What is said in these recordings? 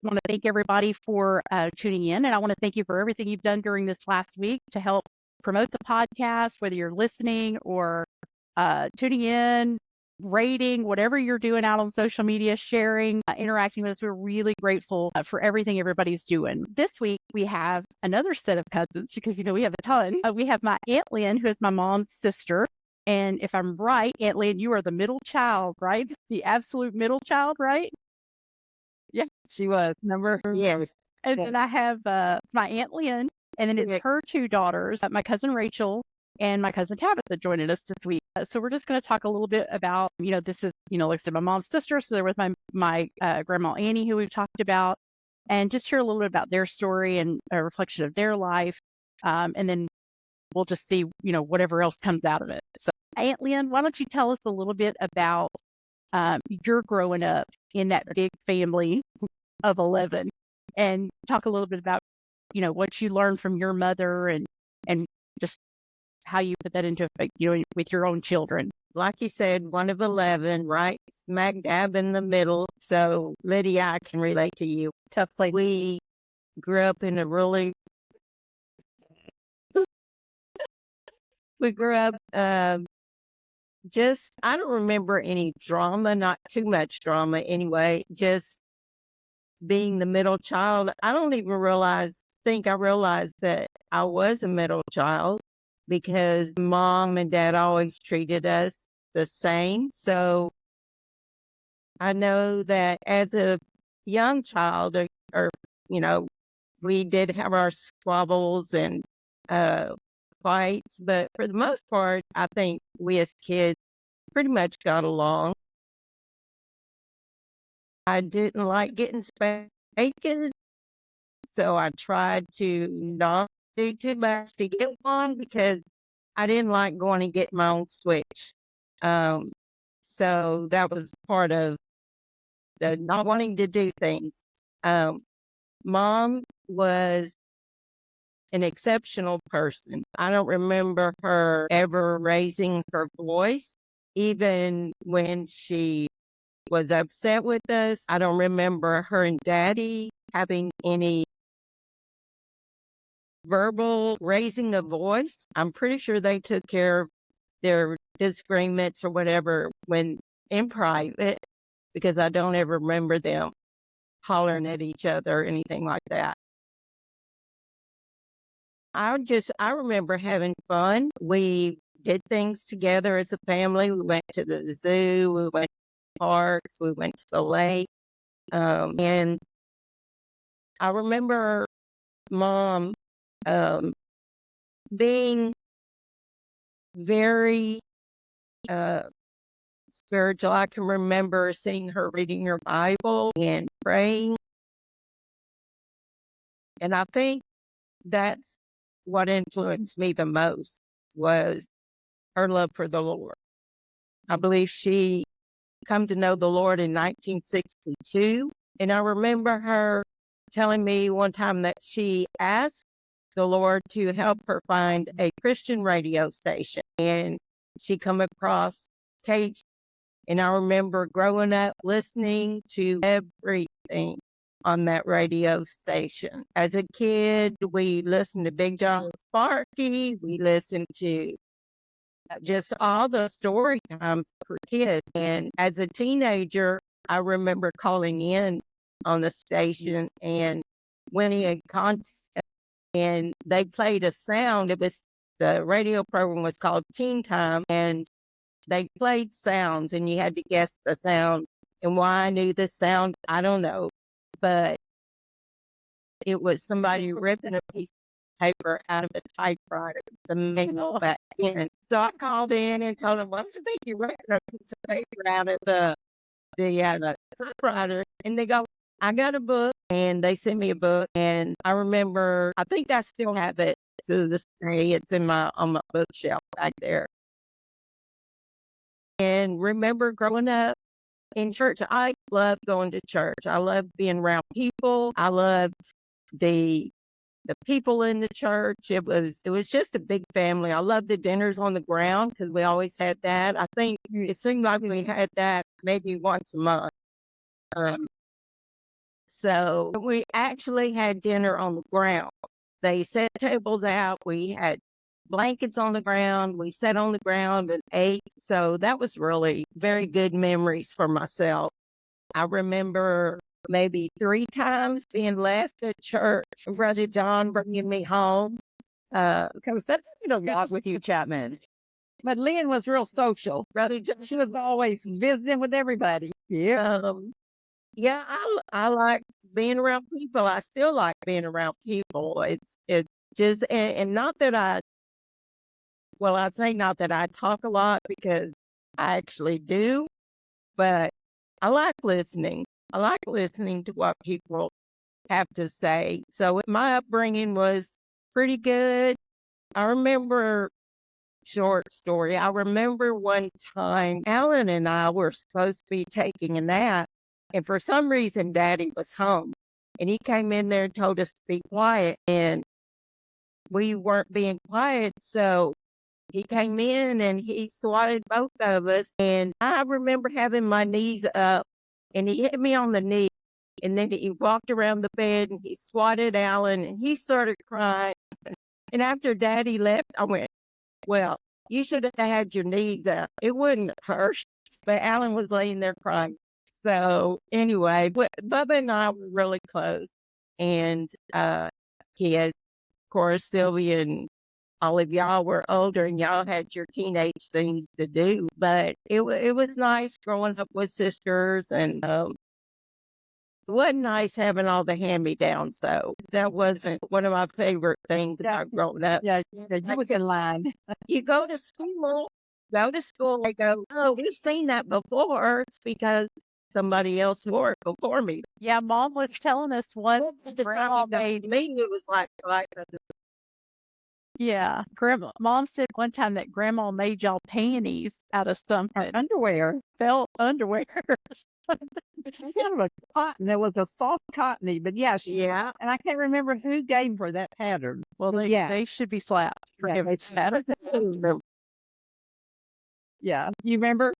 want to thank everybody for tuning in. And I want to thank you for everything you've done during this last week to help promote the podcast, whether you're listening or tuning in, rating, whatever you're doing out on social media, sharing, interacting with us. We're really grateful for everything everybody's doing. This week, we have another set of cousins because, we have a ton. We have my Aunt Lynn, who is my mom's sister. And if I'm right, Aunt Lynn, you are the middle child, right? The absolute middle child, right? Yeah. She was yes. And then I have my Aunt Lynn, and then it's her two daughters, my cousin Rachel and my cousin Tabitha joining us this week. So we're just going to talk a little bit about, this is, like I said, my mom's sister. So they're with my grandma Annie, who we've talked about, and just hear a little bit about their story and a reflection of their life. And then we'll just see, whatever else comes out of it. So Aunt Lynn, why don't you tell us a little bit about your growing up in that big family of 11 and talk a little bit about, what you learned from your mother and just how you put that into effect, with your own children. Like you said, one of 11, right? Smack dab in the middle. So Lydia, I can relate to you. Tough place. We grew up in a really, we grew up, just, I don't remember any drama, not too much drama anyway, just being the middle child. I don't even think I realized that I was a middle child because mom and dad always treated us the same. So I know that as a young child, or we did have our squabbles and fights, but for the most part, I think we as kids pretty much got along. I didn't like getting spanked, so I tried to not do too much to get one because I didn't like going and getting my own switch. So that was part of the not wanting to do things. Mom was an exceptional person. I don't remember her ever raising her voice, even when she was upset with us. I don't remember her and Daddy having any verbal raising of voice. I'm pretty sure they took care of their disagreements or whatever when in private, because I don't ever remember them hollering at each other or anything like that. I remember having fun. We did things together as a family. We went to the zoo, we went to parks, we went to the lake. And I remember mom being very spiritual. I can remember seeing her reading her Bible and praying. And I think that's what influenced me the most was her love for the Lord. I believe she come to know the Lord in 1962. And I remember her telling me one time that she asked the Lord to help her find a Christian radio station. And she come across Kate. And I remember growing up listening to everything on that radio station. As a kid, we listened to Big John Sparky. We listened to just all the story times for kids. And as a teenager, I remember calling in on the station and winning a contest. And they played a sound. The radio program was called Teen Time, and they played sounds, and you had to guess the sound. And why I knew the sound, I don't know, but it was somebody ripping a piece of paper out of a typewriter, the manual back in. So I called in and told them, "What do you think you're ripping a piece of paper out of the typewriter?" And they go, "I got a book," and they sent me a book. And I remember, I think I still have it to this day. It's on my bookshelf back there. And remember growing up in church, I loved going to church. I loved being around people. I loved the people in the church. It was just a big family. I loved the dinners on the ground because we always had that. I think it seemed like we had that maybe once a month. So we actually had dinner on the ground. They set tables out. We had blankets on the ground. We sat on the ground and ate. So that was really very good memories for myself. I remember maybe 3 times being left at church, Brother John bringing me home. Because that did a lot with you, Chapman. But Lynn was real social. Brother John, She was always visiting with everybody. Yeah. yeah, I like being around people. I still like being around people. It's just and not that I'd say not that I talk a lot because I actually do, but I like listening. I like listening to what people have to say. So my upbringing was pretty good. I remember, short story, I remember one time Alan and I were supposed to be taking a nap, and for some reason Daddy was home. And he came in there and told us to be quiet, and we weren't being quiet. So he came in and he swatted both of us. And I remember having my knees up, and he hit me on the knee. And then he walked around the bed and he swatted Alan and he started crying. And after Daddy left, I went, well, you should have had your knees up. It wouldn't have hurt. But Alan was laying there crying. So anyway, Bubba and I were really close. And kids, of course, Sylvia and all of y'all were older and y'all had your teenage things to do. But it was nice growing up with sisters, and it wasn't nice having all the hand-me-downs, though. That wasn't one of my favorite things about growing up. Yeah, you was in line. You go to school, they go, oh, we've seen that before. It's because somebody else wore it before me. Yeah, Mom was telling us what Grandma made. Me, it was like Yeah, Mom said one time that Grandma made y'all panties out of something. Underwear. Felt underwear. Kind of a cotton. There was a soft cottony, but yeah, yeah. and I can't remember who gave her that pattern. Well, they should be slapped for giving that. Yeah, you remember?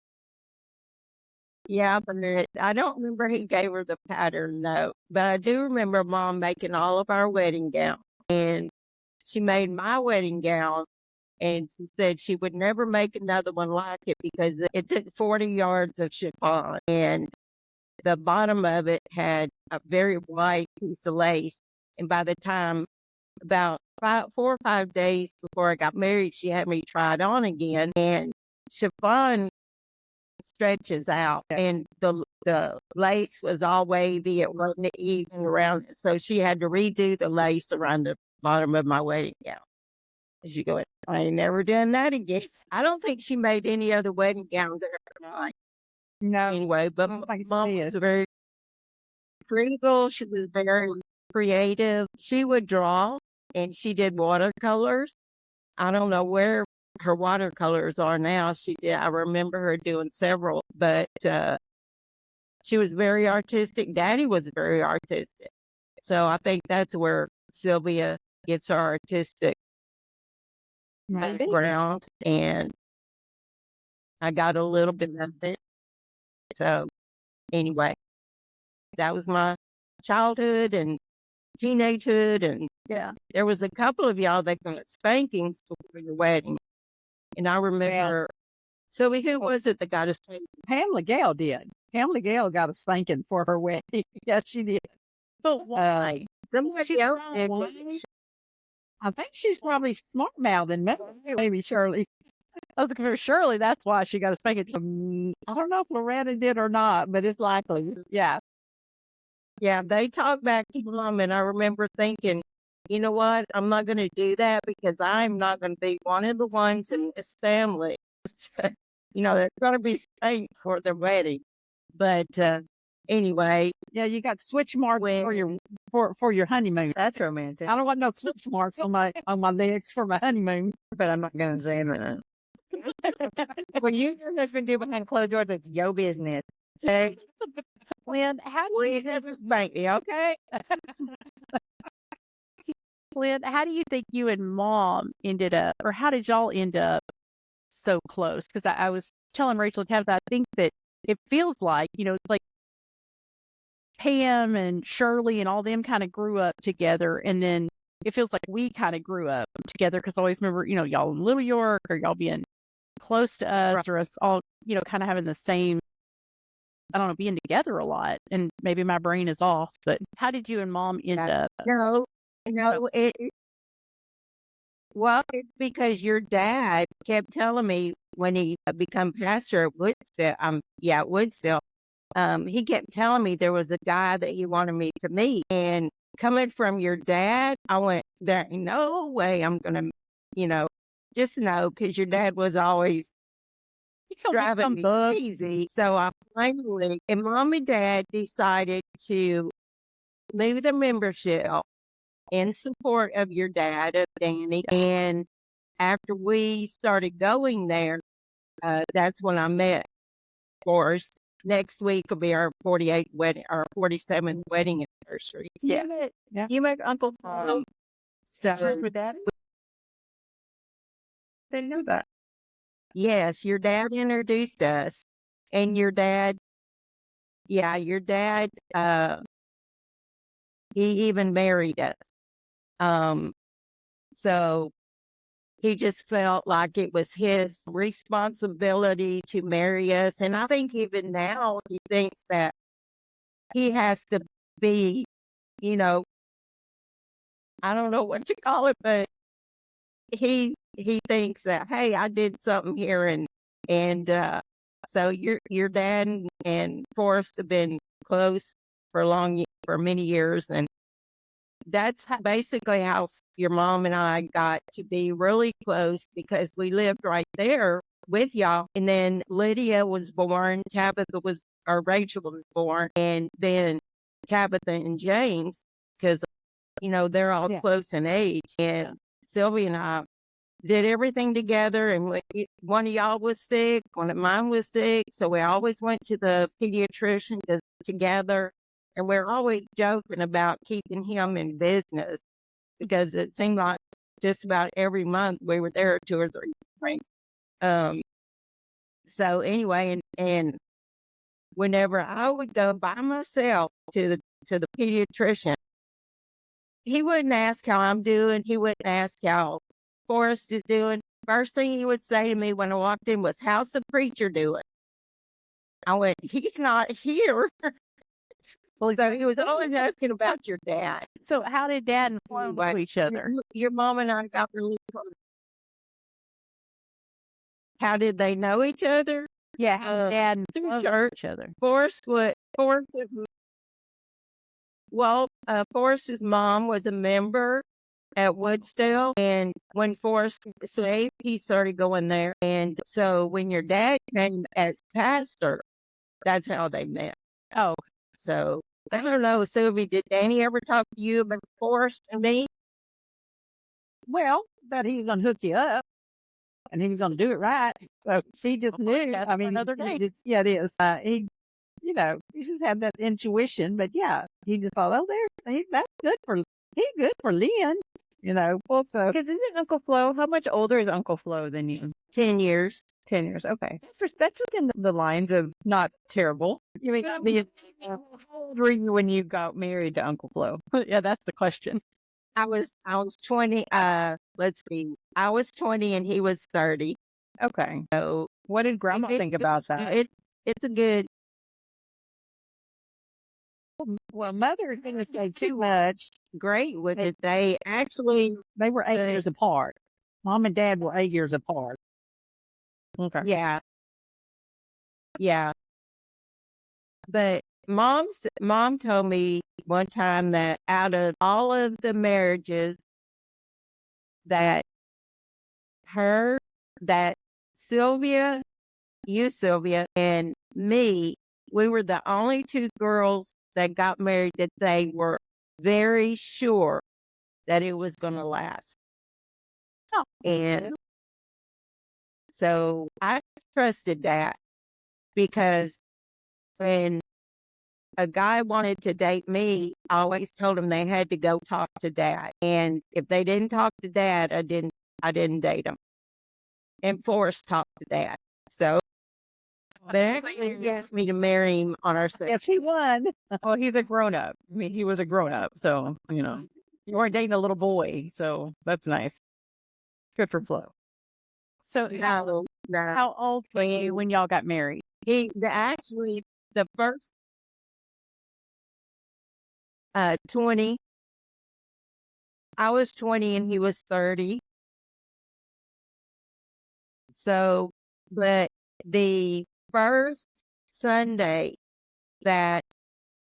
Yeah, but I don't remember who gave her the pattern, though. But I do remember Mom making all of our wedding gowns. And she made my wedding gown, and she said she would never make another one like it because it took 40 yards of chiffon. And the bottom of it had a very white piece of lace. And by the time, about 4 or 5 days before I got married, she had me try it on again. And chiffon stretches out, and the lace was all wavy. It wasn't even around it. So she had to redo the lace around the bottom of my wedding gown. As you go, I ain't never done that again. I don't think she made any other wedding gowns in her life. No. Anyway, but Mom was very critical. She was very creative. She would draw, and she did watercolors. I don't know where her watercolors are now. I remember her doing several, but she was very artistic. Daddy was very artistic. So I think that's where Sylvia gets her artistic background, and I got a little bit of it. So anyway, that was my childhood and teenagehood, and there was a couple of y'all that got spankings before your wedding. And I remember, Sylvia, who was it that got a spanking? Pamela Gale did. Pamela Gale got a spanking for her wedding. Yes, she did. But why? Somebody else did. I think she's probably smart mouthing maybe Shirley. I was looking for Shirley. That's why she got a spanking. I don't know if Loretta did or not, but it's likely. Yeah. Yeah, they talked back to Mom, and I remember thinking, you know what? I'm not going to do that because I'm not going to be one of the ones in this family, that's going to be spanked for their wedding. But anyway. Yeah, you got switch marks for your honeymoon. That's romantic. I don't want no switch marks on my legs for my honeymoon. But I'm not going to say that. Well, you and your husband do behind closed doors, it's your business. Okay? Lynn, how do you never spank me, okay? Lynn, how do you think you and Mom ended up, or how did y'all end up so close? Because I was telling Rachel and Tabitha, I think that it feels like, it's like Pam and Shirley and all them kind of grew up together. And then it feels like we kind of grew up together because I always remember, y'all in Little York or y'all being close to us Right. or us all, kind of having the same, I don't know, being together a lot. And maybe my brain is off, but how did you and Mom end up? No, it's because your dad kept telling me when he become pastor at Woodville, he kept telling me there was a guy that he wanted me to meet. And coming from your dad, I went, there ain't no way I'm going to, just know, because your dad was always driving me crazy. So I finally, and Mom and Dad decided to leave the membership in support of your dad, of Danny. And after we started going there, that's when I met Forrest. Next week will be our 48th wedding, our 47th wedding anniversary. Yeah. You met Uncle So with Dad? Didn't know that. yes, your dad introduced us, and your dad, he even married us. So he just felt like it was his responsibility to marry us. And I think even now he thinks that he has to be, I don't know what to call it, but he thinks that, hey, I did something here. And so your dad and Forrest have been close for many years. And that's basically how your mom and I got to be really close, because we lived right there with y'all. And then Lydia was born, Rachel was born, and then Tabitha and James, because, they're all close in age. And Sylvia and I did everything together. And one of y'all was sick, one of mine was sick. So we always went to the pediatrician together. And we're always joking about keeping him in business, because it seemed like just about every month we were there 2 or 3 times. So anyway, and whenever I would go by myself to the pediatrician, he wouldn't ask how I'm doing. He wouldn't ask how Forrest is doing. First thing he would say to me when I walked in was, "How's the preacher doing?" I went, "He's not here." Well, so he was always asking about your dad. So how did Dad and Mom know each other? Your mom and I got really close. How did they know each other? Yeah, how did Dad and through Mom know church. each other? Forrest's mom was a member at Woodsdale, and when Forrest was saved, he started going there. And so when your dad came as pastor, that's how they met. Oh, So I don't know, Sylvie, did Danny ever talk to you about Forrest and me? Well, that he was going to hook you up and he was going to do it right. So she just knew. that's I mean, another day. yeah, it is. He just had that intuition, but yeah, he just thought, oh, that's he's good for Lynn, Well, so. Because isn't Uncle Flo, how much older is Uncle Flo than you? 10 years. 10 years. Okay. That's within the lines of not terrible. You mean, how old were you when you got married to Uncle Flo? Yeah, that's the question. I was 20, let's see, I was 20 and he was 30. Okay. So what did Grandma think about that? It's a good. Well, Mother didn't say too much. Great with it. They were 8 years apart. Mom and Dad were 8 years apart. Okay. Yeah. But mom told me one time that out of all of the marriages that Sylvia, and me, we were the only 2 girls that got married that they were very sure that it was going to last. Oh. And so I trusted that, because when a guy wanted to date me, I always told him they had to go talk to Dad. And if they didn't talk to Dad, I didn't date him. And Forrest talked to Dad. So But actually, he asked me to marry him on our second. Yes, he won. Well, he's a grown up. I mean, he was a grown up, so you weren't dating a little boy, so that's nice. Good for Flo. So No, no. how old were you when y'all got married? Actually, the first 20, I was 20 and he was 30. So, but the first Sunday that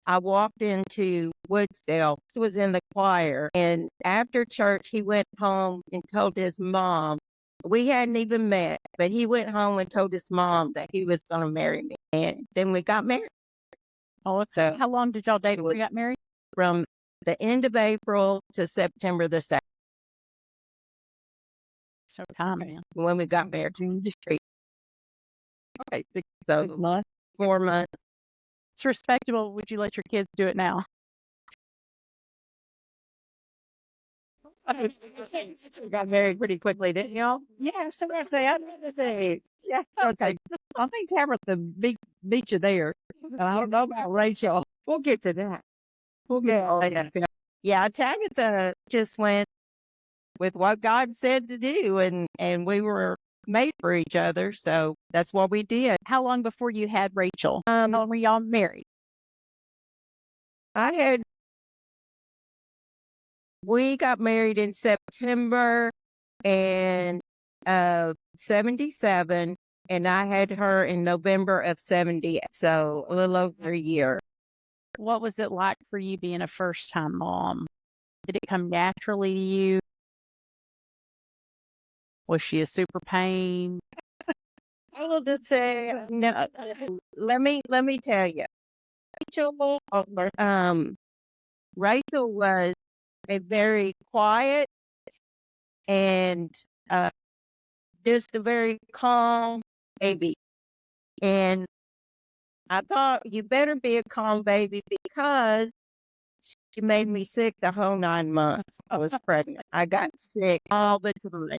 I walked into Woodsdale, he was in the choir, and after church, he went home and told his mom. We hadn't even met, but he went home and told his mom that he was going to marry me. And then we got married. Oh, So how long did y'all date when you got married? from the end of April to September the 2nd, So time, man. when we got married. Okay, So 6 months. 4 months. It's respectable. Would you let your kids do it now? You got married pretty quickly, didn't y'all? Yeah, so I say, yeah, okay. I think Tabitha beat you there. And I don't know about Rachel. We'll get to that. We'll get Yeah. all that. Yeah, Tabitha just went with what God said to do, and we were made for each other, so that's what we did. How long before you had Rachel? How long were y'all married? We got married in September and 77, and I had her in November of 70, so a little over a year. What was it like for you being a first-time mom? Did it come naturally to you? Was she a super pain? I will just say, no, let me tell you, Rachel was a very quiet and just a very calm baby. And I thought, you better be a calm baby, because she made me sick the whole 9 months I was pregnant. I got sick all the time.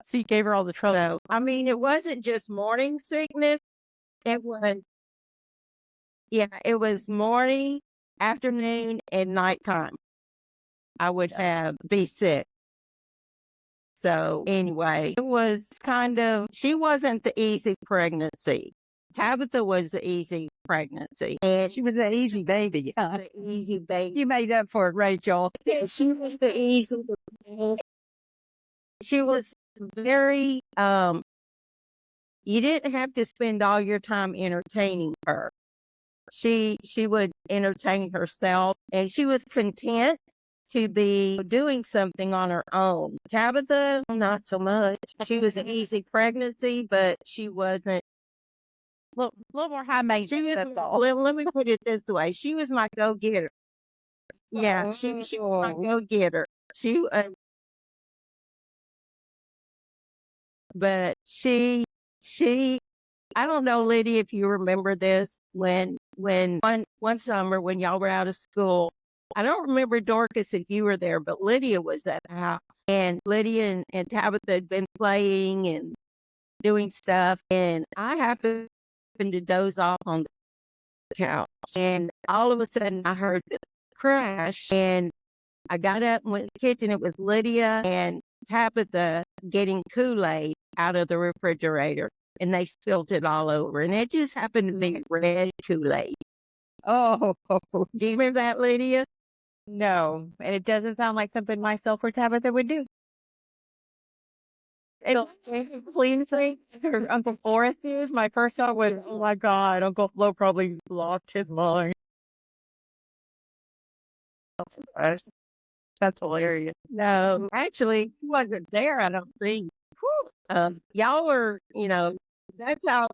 So you gave her all the trouble. So, I mean, it wasn't just morning sickness. It was morning, afternoon, and nighttime. I would be sick. So anyway, it was she wasn't the easy pregnancy. Tabitha was the easy pregnancy. And She was an easy baby. the easy baby. You made up for it, Rachel. She was the easy baby. She was very, you didn't have to spend all your time entertaining her. She would entertain herself, and she was content to be doing something on her own. Tabitha, not so much. She was an easy pregnancy, but she wasn't. A little more high maintenance. She was. That's all. Let me put it this way: she was my go-getter. Yeah, she was my go-getter. But she. I don't know, Lydia, if you remember this, when one summer when y'all were out of school. I don't remember, Dorcas, if you were there, but Lydia was at the house. And Lydia and Tabitha had been playing and doing stuff. And I happened to doze off on the couch. And all of a sudden, I heard this crash. And I got up and went to the kitchen. It was Lydia and Tabitha getting Kool-Aid out of the refrigerator. And they spilled it all over. And it just happened to be red Kool-Aid. Oh, Do you remember that, Lydia? No, and it doesn't sound like something myself or Tabitha would do. And please say her Uncle Forrest is. My first thought was, oh my God, Uncle Flo probably lost his mind. That's hilarious. No, actually, he wasn't there, I don't think. Y'all were, that's how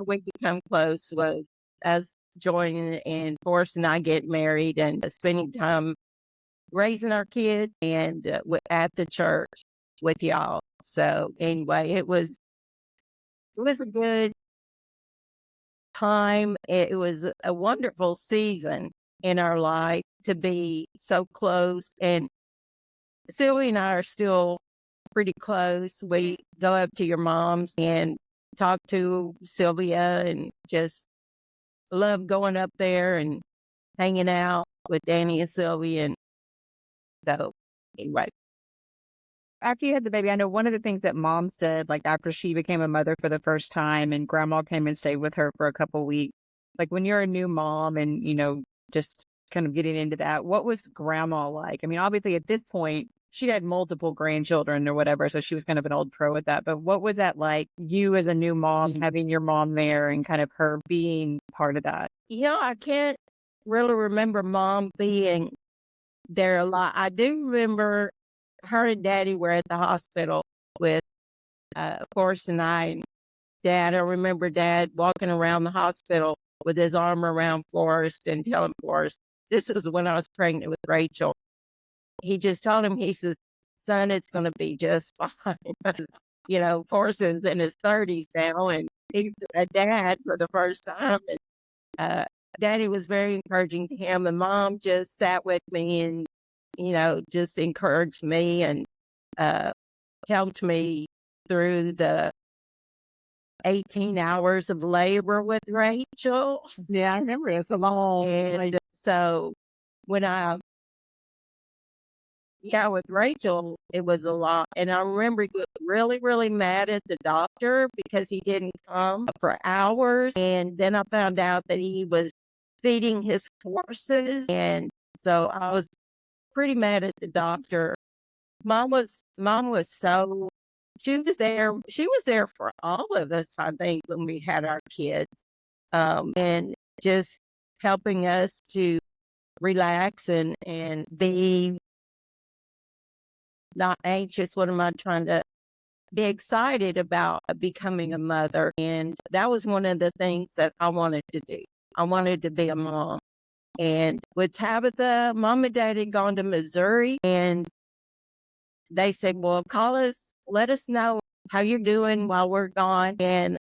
we become close, was us joining and Forrest and I get married and spending time raising our kids and at the church with y'all. So anyway, it was a good time. It was a wonderful season in our life to be so close. And Sylvie and I are still pretty close. We go up to your mom's, and talk to Sylvia and just love going up there and hanging out with Danny and Sylvia. And so, anyway. After you had the baby, I know one of the things that mom said, like after she became a mother for the first time and grandma came and stayed with her for a couple weeks, like when you're a new mom and, just kind of getting into that, what was grandma like? I mean, obviously at this point, she had multiple grandchildren or whatever, so she was kind of an old pro at that. But what was that like, you as a new mom, having your mom there and kind of her being part of that? I can't really remember mom being there a lot. I do remember her and Daddy were at the hospital with Forrest and I. And Dad, I remember Dad walking around the hospital with his arm around Forrest and telling Forrest, this was when I was pregnant with Rachel. He just told him, he says, son, it's going to be just fine. Forrest is in his 30s now, and he's a dad for the first time. And Daddy was very encouraging to him, and Mom just sat with me and, just encouraged me and helped me through the 18 hours of labor with Rachel. Yeah, I remember it's a long. And so when with Rachel, it was a lot. And I remember he was really, really mad at the doctor because he didn't come for hours. And then I found out that he was feeding his horses. And so I was pretty mad at the doctor. Mom was so, she was there for all of us, I think, when we had our kids. And just helping us to relax and be not anxious. What am I trying to be excited about becoming a mother? And that was one of the things that I wanted to do. I wanted to be a mom. And with Tabitha, Mom and Dad had gone to Missouri, and they said, well, call us, let us know how you're doing while we're gone. And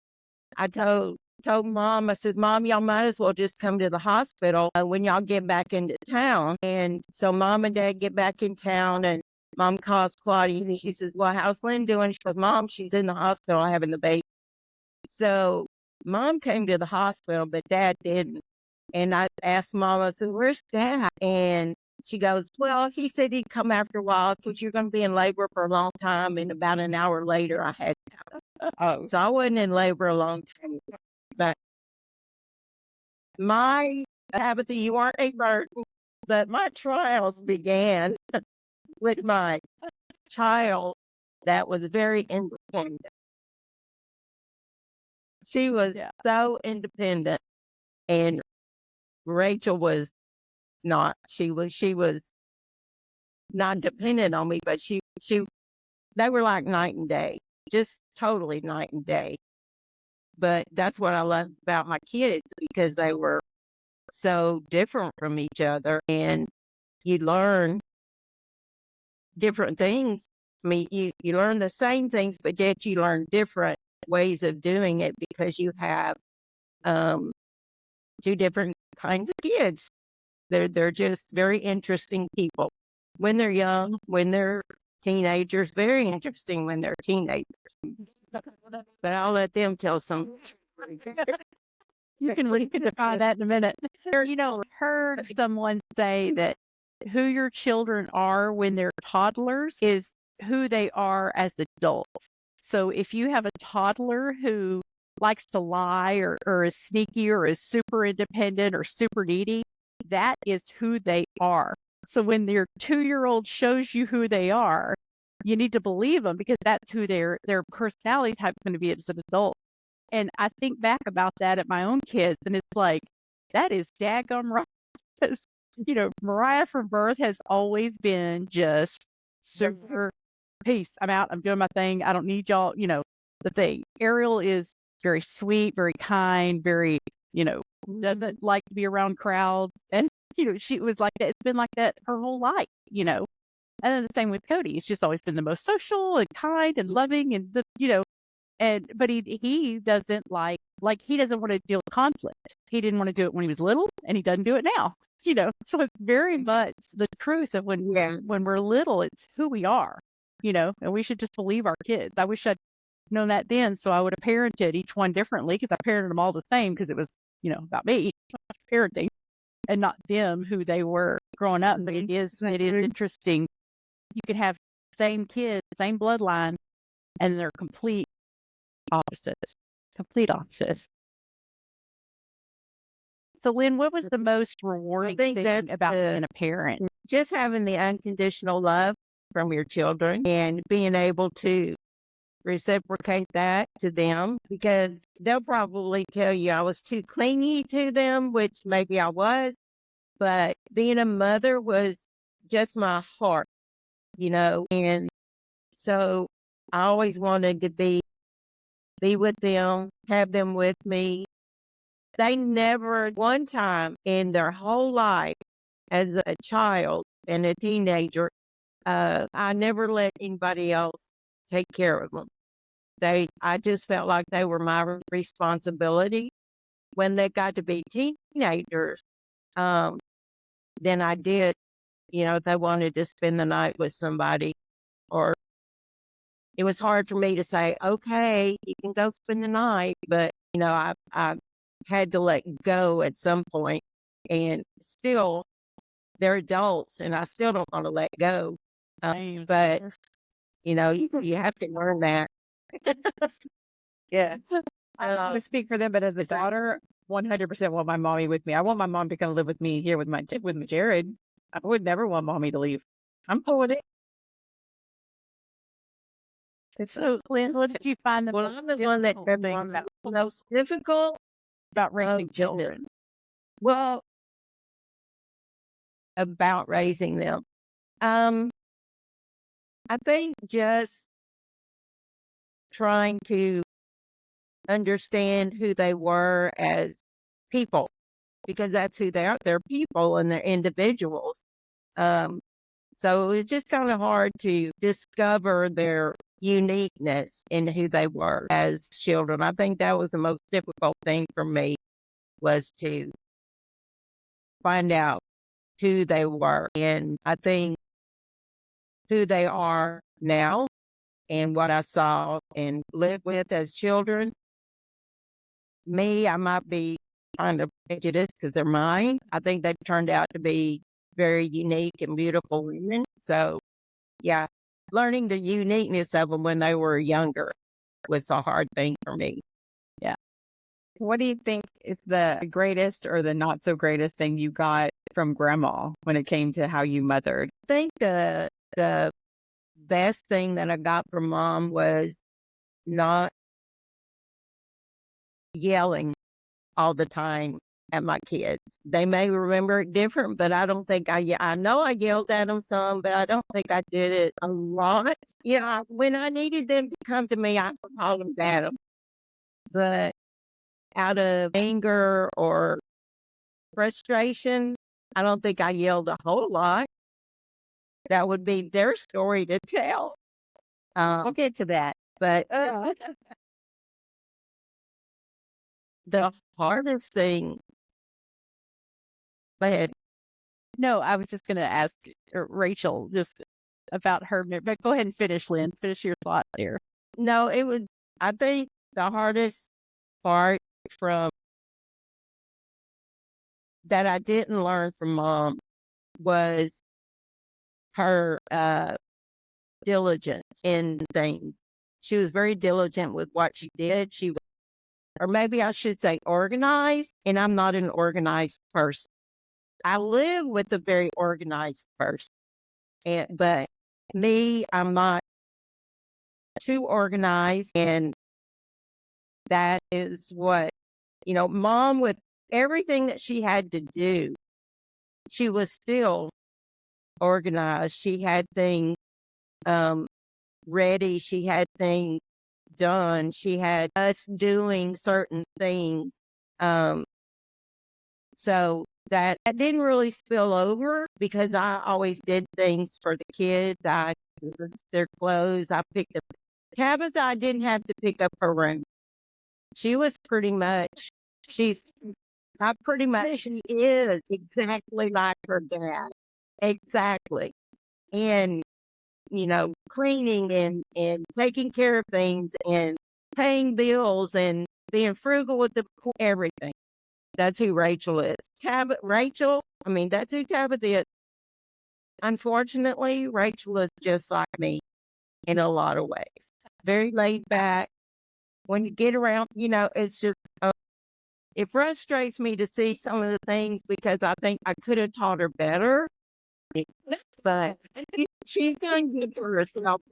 I told Mom, I said, Mom, y'all might as well just come to the hospital when y'all get back into town. And so Mom and Dad get back in town, and Mom calls Claudia and she says, well, how's Lynn doing? She goes, Mom, she's in the hospital having the baby. So Mom came to the hospital, but Dad didn't. And I asked Mom, I said, where's Dad? And she goes, well, he said he'd come after a while because you're going to be in labor for a long time. And about an hour later, I had so I wasn't in labor a long time. But my, Tabitha, you aren't a burden, but my trials began with my child that was very independent. She was so independent, and Rachel was not. She was not dependent on me, but they were like night and day, just totally night and day. But that's what I loved about my kids, because they were so different from each other, and you learn different things. I mean, you learn the same things, but yet you learn different ways of doing it because you have two different kinds of kids. They're just very interesting people when they're young, when they're teenagers, very interesting when they're teenagers. But I'll let them tell some. You can define that in a minute. Heard someone say that who your children are when they're toddlers is who they are as adults. So if you have a toddler who likes to lie or is sneaky or is super independent or super needy, that is who they are. So when their 2-year-old shows you who they are, you need to believe them, because that's who their personality type is going to be as an adult. And I think back about that at my own kids, and it's like, that is daggum right. Because, Mariah from birth has always been just super peace. I'm out. I'm doing my thing. I don't need y'all, the thing. Ariel is very sweet, very kind, very, doesn't like to be around crowds. And, she was like that. It's been like that her whole life, And then the same with Cody. He's just always been the most social and kind and loving and, but he doesn't like he doesn't want to deal with conflict. He didn't want to do it when he was little, and he doesn't do it now. So it's very much the truth of when we're little, it's who we are, and we should just believe our kids. I wish I'd known that then. So I would have parented each one differently because I parented them all the same because it was, about me parenting and not them, who they were growing up. But it is interesting. You could have same kids, same bloodline, and they're complete opposites. Complete opposites. So, Lynn, what was the most rewarding thing about being a parent? Just having the unconditional love from your children and being able to reciprocate that to them, because they'll probably tell you I was too clingy to them, which maybe I was, but being a mother was just my heart, and so I always wanted to be with them, have them with me. They never, one time in their whole life as a child and a teenager, I never let anybody else take care of them. I just felt like they were my responsibility. When they got to be teenagers, then I did, if they wanted to spend the night with somebody, or it was hard for me to say, okay, you can go spend the night, but, I had to let go at some point, and still they're adults and I still don't want to let go. But, you have to learn that. Yeah. I don't want to speak for them, but as a daughter, 100% want my mommy with me. I want my mom to come live with me here with my Jared. I would never want mommy to leave. I'm cool with it. So, Lynn, what did you find the I'm the one that most difficult about raising children? Well, about raising them. I think just trying to understand who they were as people, because that's who they are. They're people and they're individuals. So it was just kind of hard to discover their uniqueness in who they were as children. I think that was the most difficult thing for me, was to find out who they were. And I think who they are now and what I saw and lived with as children, I might be kind of prejudiced because they're mine. I think they turned out to be very unique and beautiful women. So, yeah, learning the uniqueness of them when they were younger was a hard thing for me. Yeah. What do you think is the greatest or the not so greatest thing you got from grandma when it came to how you mothered? I think the best thing that I got from mom was not yelling all the time at my kids. They may remember it different, but I don't think I know I yelled at them some, but I don't think I did it a lot. When I needed them to come to me, I called them at them. But out of anger or frustration, I don't think I yelled a whole lot. That would be their story to tell. We'll get to that. But the hardest thing. Go ahead. No, I was just going to ask Rachel just about her, but go ahead and finish, Lynn. Finish your thought there. No, I think the hardest part from that I didn't learn from mom was her diligence in things. She was very diligent with what she did. Or maybe I should say organized, and I'm not an organized person. I live with a very organized person, but I'm not too organized, and that is what, mom, with everything that she had to do, she was still organized. She had things ready. She had things done. She had us doing certain things. So that didn't really spill over because I always did things for the kids. I did their clothes. I picked up Tabitha. I didn't have to pick up her room. She was pretty much, she is exactly like her dad. Exactly. And cleaning and taking care of things and paying bills and being frugal with everything. That's who Rachel is. That's who Tabitha is. Unfortunately, Rachel is just like me in a lot of ways. Very laid back. When you get around, it's just, it frustrates me to see some of the things because I think I could have taught her better. But she's done good for herself.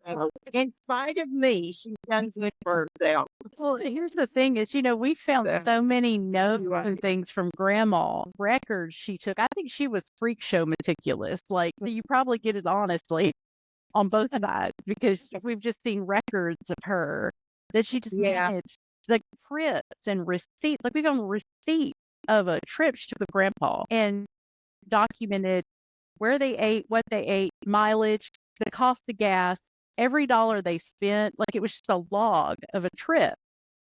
In spite of me, she's done good for herself. Well, here's the thing is, we found so many notes and things from Grandma, records she took. I think she was freak show meticulous. Like, you probably get it honestly on both sides because we've just seen records of her that she just managed, like trips and receipts. Like, we found a receipt of a trip she took with Grandpa and documented where they ate, what they ate, mileage, the cost of gas, every dollar they spent. Like, it was just a log of a trip.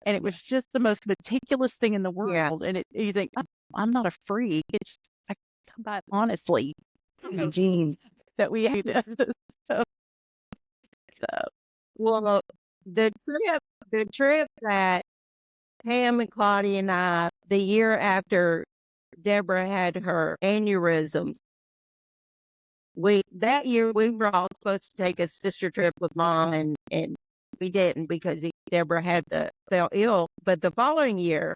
And it was just the most meticulous thing in the world. And you think, I'm not a freak. It's just, I come by honestly. Genes. That we ate this. Well, the trip that Pam and Claudia and I, the year after Deborah had her aneurysms, that year we were all supposed to take a sister trip with Mom, and we didn't because Deborah fell ill. But the following year,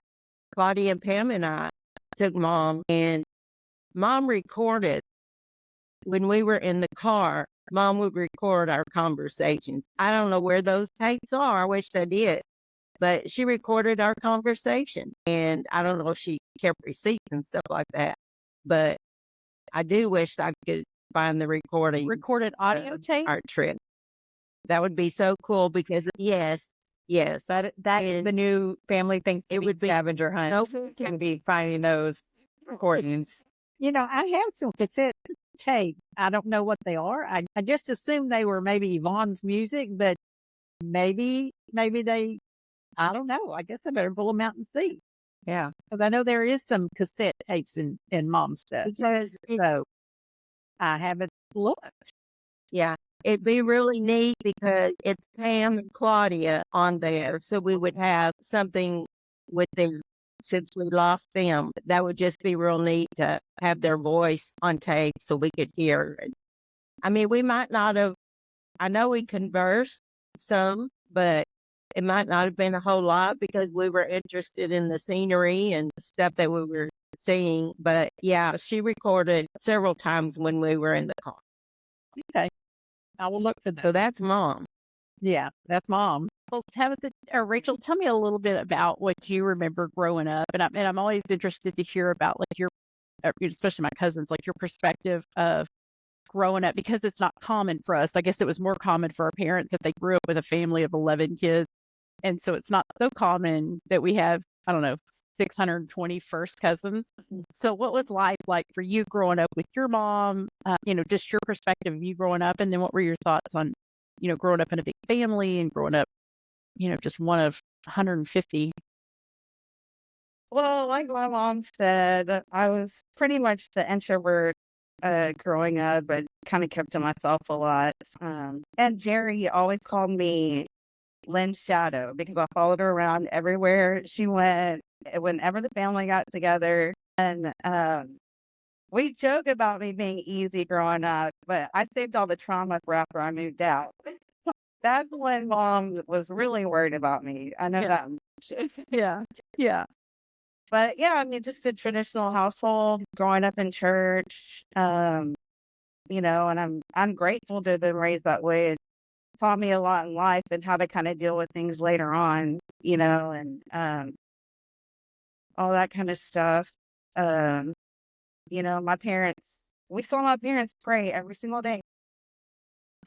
Claudia and Pam and I took Mom, and Mom recorded when we were in the car. Mom would record our conversations. I don't know where those tapes are. I wish I did. But she recorded our conversation. And I don't know if she kept receipts and stuff like that. But I do wish I could find the recorded audio tape. Our trip. That would be so cool because yes. That is the new family Thanksgiving scavenger hunt. Can be finding those recordings. I have some cassette tape. I don't know what they are. I just assumed they were maybe Yvonne's music, but maybe they, I don't know. I guess I better pull them out and see. Yeah. Because I know there is some cassette tapes in Mom's stuff. So I haven't looked. Yeah. It'd be really neat because it's Pam and Claudia on there. So we would have something with them since we lost them. That would just be real neat to have their voice on tape so we could hear it. I mean, we might not have, I know we conversed some, but it might not have been a whole lot because we were interested in the scenery and stuff that we were seeing. But yeah, she recorded several times when we were in the car. Okay. I will look for that. So that's Mom. Yeah, that's Mom. Well, Tabitha or Rachel, tell me a little bit about what you remember growing up, and I'm always interested to hear about like your, especially my cousins, like your perspective of growing up because it's not common for us. I guess it was more common for our parents that they grew up with a family of 11 kids, and so it's not so common that we have 620 first cousins. So what was life like for you growing up with your mom? Just your perspective of you growing up, and then what were your thoughts on, growing up in a big family and growing up, just one of 150. Well, like my mom said, I was pretty much the introvert growing up, but kind of kept to myself a lot. And Jerry always called me Lynn's shadow because I followed her around everywhere she went, whenever the family got together. And we joke about me being easy growing up, but I saved all the trauma for after I moved out. That's when Mom was really worried about me. I know that. Yeah. But yeah, I mean, just a traditional household, growing up in church, and I'm grateful to have been raised that way. It taught me a lot in life and how to kind of deal with things later on, and all that kind of stuff. We saw my parents pray every single day.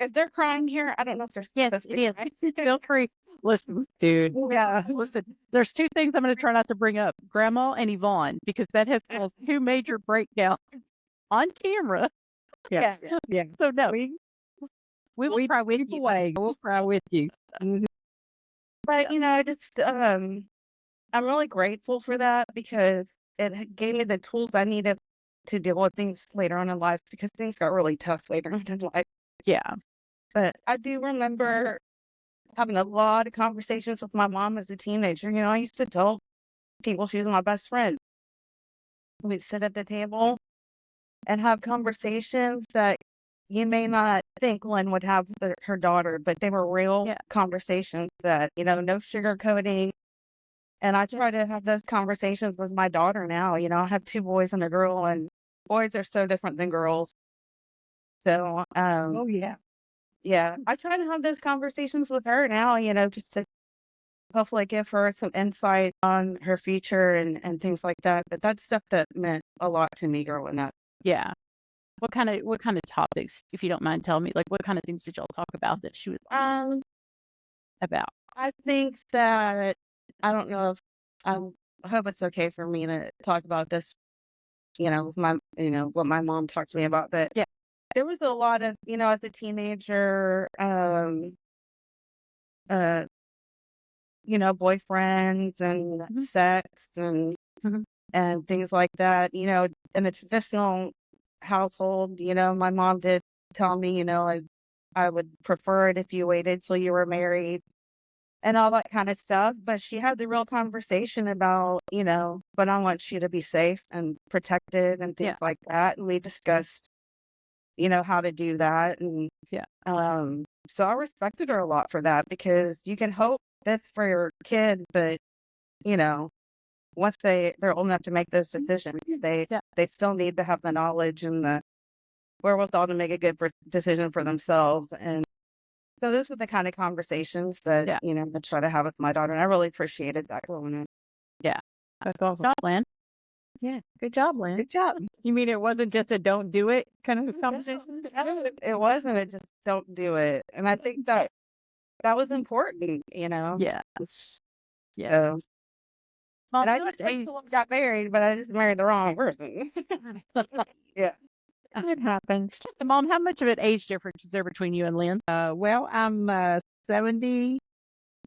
If they're crying here, I don't know if they're Yes, it is. Feel free. Listen, Dude. Yeah, listen. There's two things I'm going to try not to bring up: Grandma and Yvonne, because that has caused two major breakdowns on camera. Yeah. So no, we will cry with you. We'll cry with you. But I'm really grateful for that because it gave me the tools I needed to deal with things later on in life because things got really tough later on in life. Yeah. But I do remember having a lot of conversations with my mom as a teenager. I used to tell people she was my best friend. We'd sit at the table and have conversations that you may not think Lynn would have with her daughter, but they were real conversations that, no sugarcoating. And I try to have those conversations with my daughter now. I have 2 boys and a girl, and boys are so different than girls. So, Oh, yeah. yeah, I try to have those conversations with her now, just to hopefully give her some insight on her future and things like that. But that's stuff that meant a lot to me growing up. Yeah. What kind of topics, if you don't mind telling me, like what kind of things did y'all talk about that she was about? I think that I don't know if I hope it's okay for me to talk about this, with my what my mom talked to me about, but Yeah. there was a lot of, as a teenager, boyfriends and sex and Mhm. and things like that. In a traditional household, my mom did tell me, I would prefer it if you waited till you were married and all that kind of stuff. But she had the real conversation about, but I want you to be safe and protected and things like that. And we discussed, how to do that. And so I respected her a lot for that, because you can hope that's for your kid, but once they're old enough to make those decisions, they still need to have the knowledge and the wherewithal to make a good decision for themselves. And so those are the kind of conversations that I try to have with my daughter, and I really appreciated that growing up. Yeah. That's awesome. Good job, Lynn. Yeah. Good job, Lynn. Good job. You mean it wasn't just a don't do it kind of conversation? It wasn't. It just don't do it, and I think that was important. Yeah. Yeah. So, Mom, and I how just much age- got married, but I just married the wrong person. Yeah. It happens. Mom, how much of an age difference is there between you and Lynn? Well, I'm 72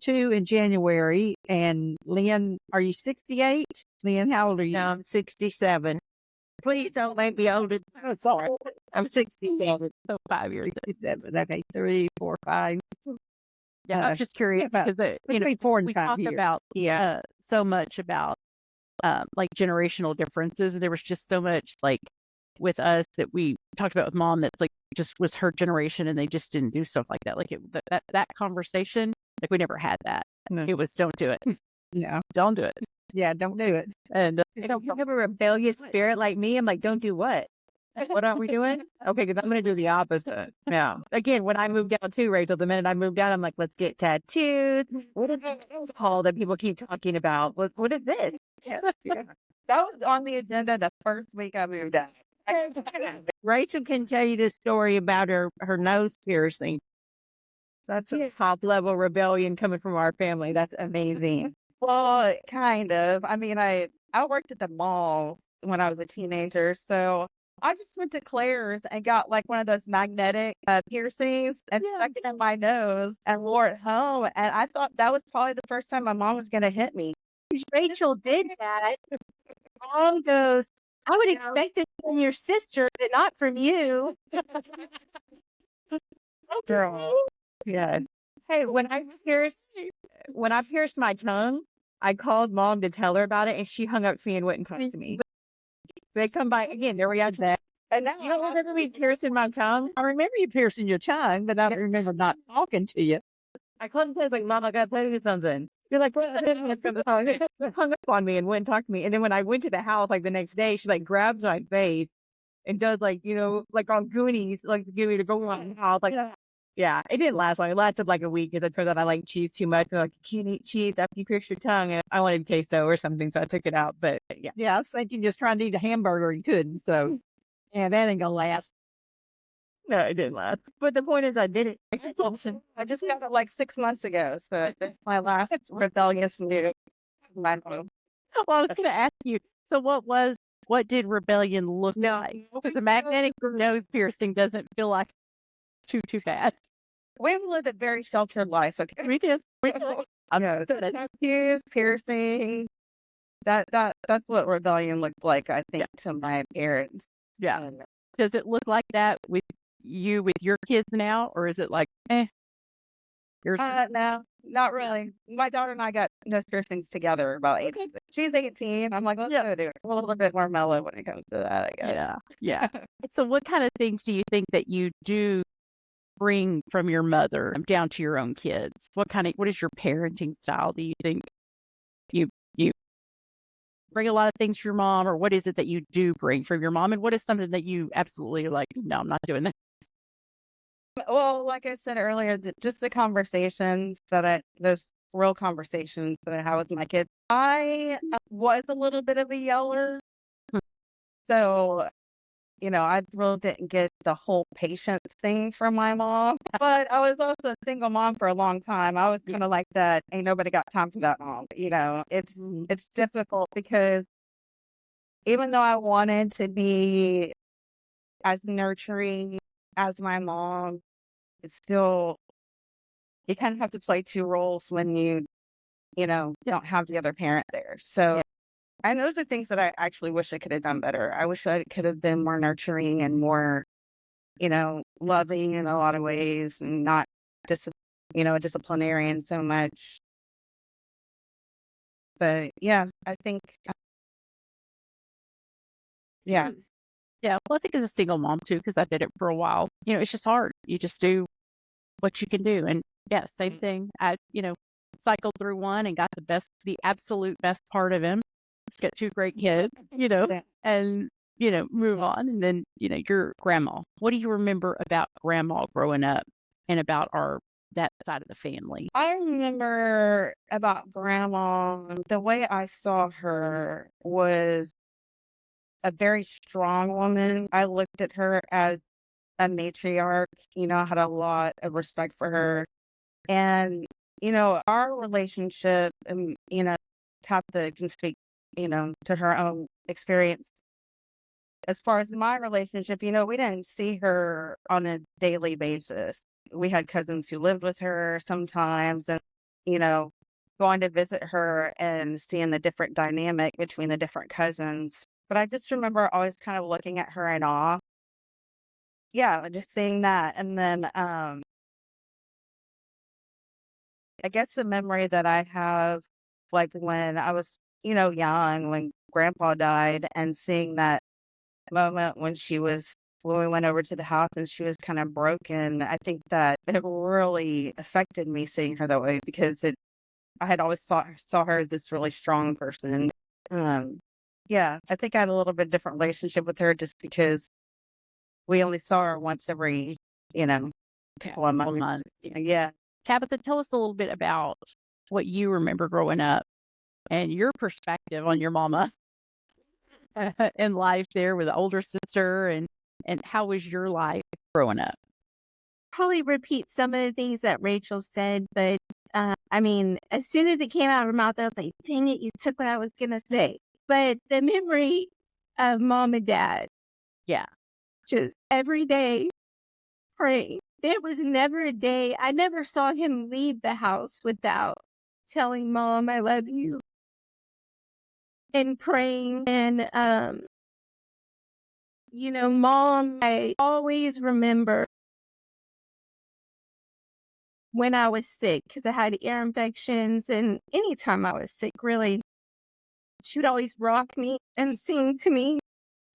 in January. And Lynn, are you 68? Lynn, how old are you? No, I'm 67. Please don't make me older. Oh, sorry. I'm 67. So 5 years. 67. Okay, 3, 4, 5. Yeah, I was just curious about because between 4 and we 5 talk years. about so much about like generational differences, and there was just so much like with us that we talked about with Mom that's like just was her generation, and they just didn't do stuff like that. Like that conversation, like we never had that. No. It was don't do it, Yeah. don't do it, Yeah, don't do it. and You have a rebellious spirit like me. I'm like, don't do what? What are we doing? Okay, because I'm going to do the opposite. Yeah. Again, when I moved out too, Rachel, the minute I moved out, I'm like, let's get tattoos. What is this called that people keep talking about? What is this? Yeah. That was on the agenda the first week I moved out. Rachel can tell you the story about her nose piercing. That's a top level rebellion coming from our family. That's amazing. Well, kind of. I mean, I worked at the mall when I was a teenager, so I just went to Claire's and got like one of those magnetic piercings and stuck it in my nose and wore it home. And I thought that was probably the first time my mom was going to hit me. Rachel did that. Mom goes, I would expect this from your sister, but not from you. Girl. Yeah. Hey, when I pierced my tongue, I called Mom to tell her about it, and she hung up to me and wouldn't talk to me. They come by again. There we are. That. And now You don't remember me piercing my tongue? I remember you piercing your tongue, but I don't remember not talking to you. I called and said, like, Mom, I got to tell you something. You're like, what? Hung up on me and wouldn't talk to me. And then when I went to the house, like the next day, she like grabs my face and does like, like on Goonies, like to get me to go on the house. Like, yeah, it didn't last long. It lasted like a week because it turns out I like cheese too much. They're like, you can't eat cheese after you pierce your tongue. And I wanted queso or something, so I took it out. But yeah. Yeah, I was thinking just trying to eat a hamburger and couldn't. So, yeah, that ain't going to last. No, it didn't last. But the point is, I did it. I just got it like 6 months ago, so that's my last rebellious move. Well, I was going to ask you. So, what did rebellion look like? Because a magnetic nose piercing doesn't feel like too bad. We've lived a very sheltered life. Okay, We did. tattoos, piercing. That's what rebellion looked like. I think to my parents. Yeah. Does it look like that with you with your kids now, or is it like, yours? No, not really. My daughter and I got those piercings together about 8. She's 18. I'm like, let's go do it. I'm a little bit more mellow when it comes to that, I guess. Yeah, yeah. So what kind of things do you think that you do bring from your mother down to your own kids? What is your parenting style? Do you think you bring a lot of things from your mom, or what is it that you do bring from your mom? And what is something that you absolutely like, no, I'm not doing that? Well, like I said earlier, just the conversations those real conversations that I have with my kids. I was a little bit of a yeller. So, I really didn't get the whole patience thing from my mom, but I was also a single mom for a long time. I was kind of like that. Ain't nobody got time for that mom. It's difficult because even though I wanted to be as nurturing as my mom, it's still, you kind of have to play two roles when you don't have the other parent there. So, and those are things that I actually wish I could have done better. I wish I could have been more nurturing and more, loving in a lot of ways, and not a disciplinarian so much. But yeah, I think, yeah. Yeah, well, I think as a single mom too, because I did it for a while. It's just hard. You just do what you can do, and yeah, same thing. I cycled through one and got the absolute best part of him. Just got 2 great kids, Yeah. and move on. And then your grandma. What do you remember about grandma growing up, and about that side of the family? I remember about grandma, the way I saw her was a very strong woman. I looked at her as a matriarch, I had a lot of respect for her. And, our relationship, and, Tabitha can speak, to her own experience. As far as my relationship, we didn't see her on a daily basis. We had cousins who lived with her sometimes, and, you know, going to visit her and seeing the different dynamic between the different cousins. But I just remember always kind of looking at her in awe. Yeah, just seeing that. And then I guess the memory that I have, like when I was, young, when grandpa died, and seeing that moment when we went over to the house and she was kind of broken. I think that it really affected me seeing her that way, because I had always saw her as this really strong person. Yeah, I think I had a little bit different relationship with her just because we only saw her once every, couple of months. Yeah. Tabitha, tell us a little bit about what you remember growing up and your perspective on your mama in life there with the older sister, and how was your life growing up? Probably repeat some of the things that Rachel said, but as soon as it came out of her mouth, I was like, dang it, you took what I was going to say. But the memory of mom and dad, Yeah. just every day praying. There was never a day, I never saw him leave the house without telling mom, I love you, and praying. And, mom, I always remember when I was sick, because I had ear infections, and anytime I was sick, really, she would always rock me and sing to me.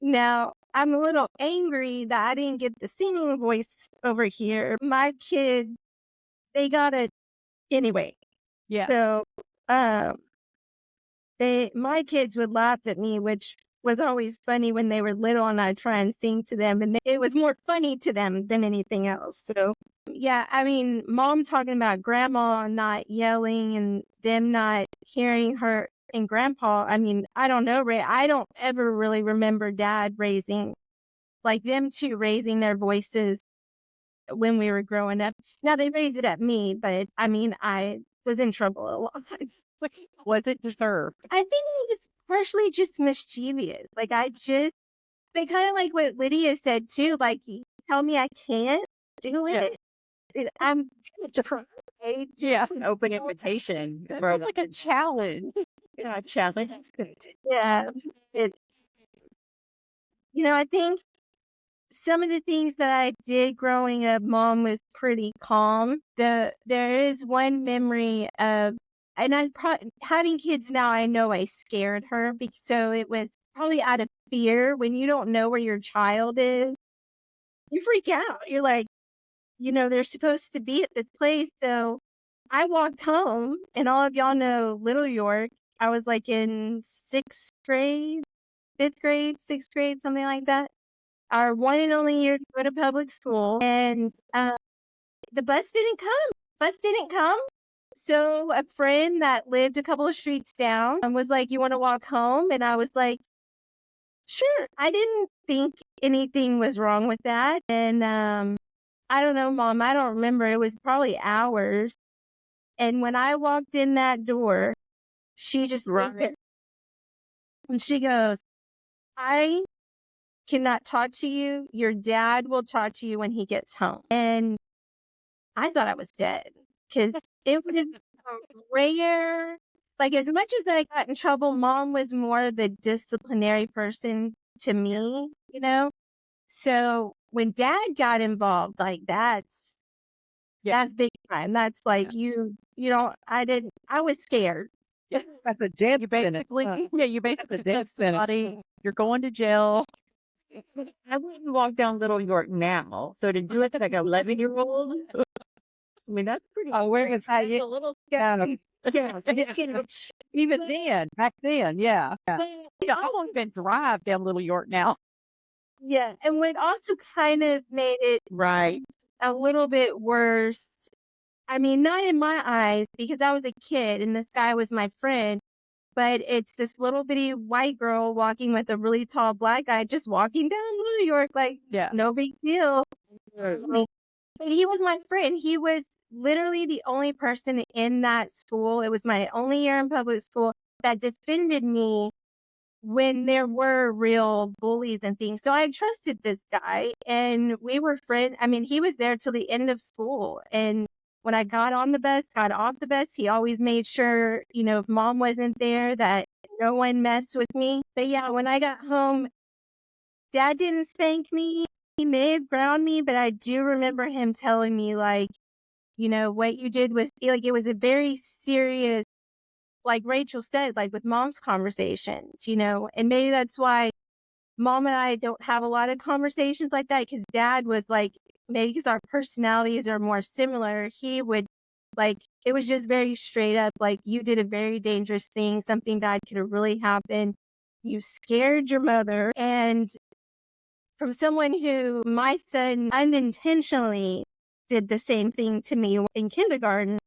Now, I'm a little angry that I didn't get the singing voice over here. My kids, they got it anyway. Yeah. So, my kids would laugh at me, which was always funny when they were little, and I'd try and sing to them, and it was more funny to them than anything else. So, yeah, mom talking about grandma not yelling and them not hearing her, and grandpa, I don't know, Ray, I don't ever really remember dad raising, like them two raising their voices when we were growing up. Now, they raised it at me, but I was in trouble a lot. Was it deserved? I think it was partially just mischievous. They kind of like what Lydia said too. Like, you tell me I can't do it. I'm trying. Yeah. An open invitation. It was like a challenge. Yeah, challenge. Yeah. I think some of the things that I did growing up, mom was pretty calm. There is one memory of, and having kids now, I know I scared her, so it was probably out of fear. When you don't know where your child is, you freak out. You're like, they're supposed to be at this place. So I walked home, and all of y'all know Little York. I was like in 6th grade, 5th grade, 6th grade, something like that. Our one and only year to go to public school. And the bus didn't come. Bus didn't come. So a friend that lived a couple of streets down was like, "You want to walk home?" And I was like, "Sure." I didn't think anything was wrong with that. And I don't know, Mom. I don't remember. It was probably hours. And when I walked in that door, she just looked there and she goes, "I cannot talk to you. Your dad will talk to you when he gets home." And I thought I was dead because it was rare. Like, as much as I got in trouble, mom was more the disciplinary person to me. So when dad got involved, like that's big time. That's like I was scared. That's a death You sentence. basically, you basically That's a death said somebody, you're going to jail. I wouldn't walk down Little York now. So to do it to like an 11-year-old, I mean, that's pretty. Oh, where is how That's you a little kind of yeah. even then, back then, yeah. I won't even drive down Little York now. Yeah. And what also kind of made it Right. a little bit worse, I mean, not in my eyes because I was a kid and this guy was my friend, but it's this little bitty white girl walking with a really tall black guy just walking down New York, like, Yeah. no big deal. I mean, but he was my friend. He was literally the only person in that school. It was my only year in public school that defended me when there were real bullies and things. So I trusted this guy and we were friends. I mean, he was there till the end of school. And when I got on the bus, got off the bus, he always made sure, if mom wasn't there, that no one messed with me. But yeah, when I got home, dad didn't spank me. He may have ground me, but I do remember him telling me, like, what you did was, like, it was a very serious, like Rachel said, like with mom's conversations, and maybe that's why mom and I don't have a lot of conversations like that, because dad was like, maybe because our personalities are more similar, he would, like, it was just very straight up, like, you did a very dangerous thing, something bad could have really happened. You scared your mother. And from someone who, my son unintentionally did the same thing to me in kindergarten,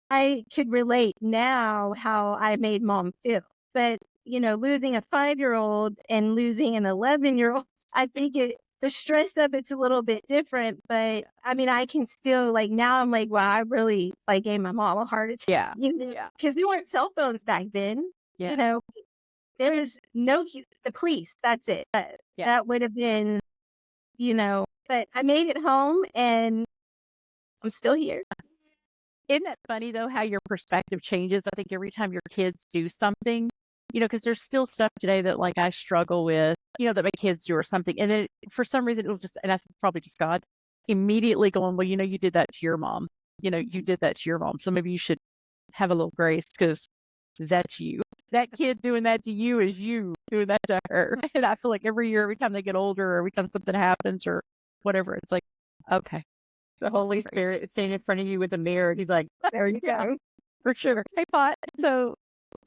I could relate now how I made mom feel. But, losing a 5-year-old and losing an 11-year-old, I think the stress of it's a little bit different. But I mean, I can still, like, now I'm like, wow, I really like gave my mom a heart attack. Yeah. Because there weren't cell phones back then. Yeah. There's no, the police, that's it. Yeah. That would have been, but I made it home and I'm still here. Isn't that funny though, how your perspective changes? I think every time your kids do something, because there's still stuff today that like I struggle with, that my kids do or something. And then for some reason it was just, and I think probably just God immediately going, well, you did that to your mom. You did that to your mom. So maybe you should have a little grace because that's you. That kid doing that to you is you doing that to her. And I feel like every year, every time they get older or every time something happens or whatever, it's like, okay. The Holy Spirit is standing in front of you with a mirror. He's like, there you go. For sure. Hey, Pot. So,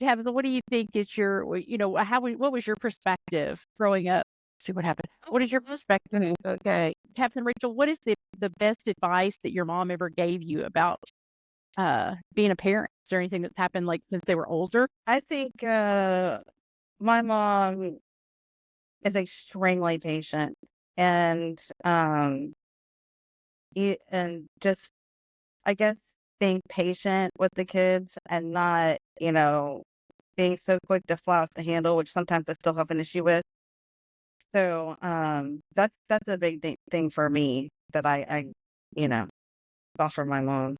Tabitha, what do you think is your, what was your perspective growing up? Let's see what happened. What is your perspective? Okay. Tabitha and Rachel, what is the best advice that your mom ever gave you about being a parent? Is there anything that's happened like since they were older? I think my mom is extremely patient and and just, I guess, being patient with the kids and not, being so quick to fly off the handle, which sometimes I still have an issue with. So that's a big thing for me that I saw from my mom.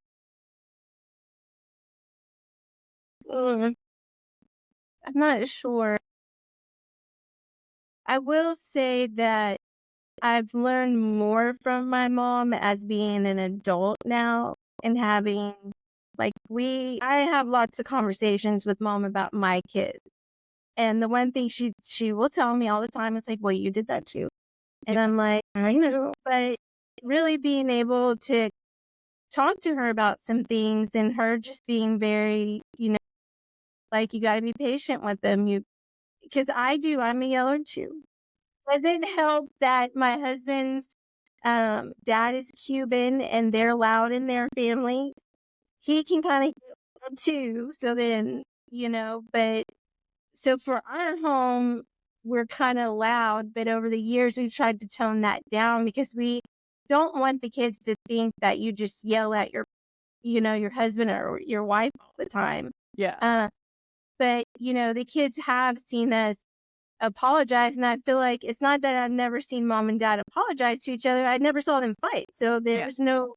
I'm not sure. I will say that I've learned more from my mom as being an adult now and having, I have lots of conversations with mom about my kids. And the one thing she will tell me all the time is like, well, you did that too. And I'm like, I know, but really being able to talk to her about some things and her just being very, like, you got to be patient with them. Because I'm a yeller too. Doesn't help that my husband's dad is Cuban and they're loud in their family. He can kind of yell too. So then, but so for our home, we're kind of loud, but over the years, we've tried to tone that down because we don't want the kids to think that you just yell at your husband or your wife all the time. Yeah. But, the kids have seen us apologize. And I feel like it's not that I've never seen mom and dad apologize to each other. I never saw them fight. So there's no,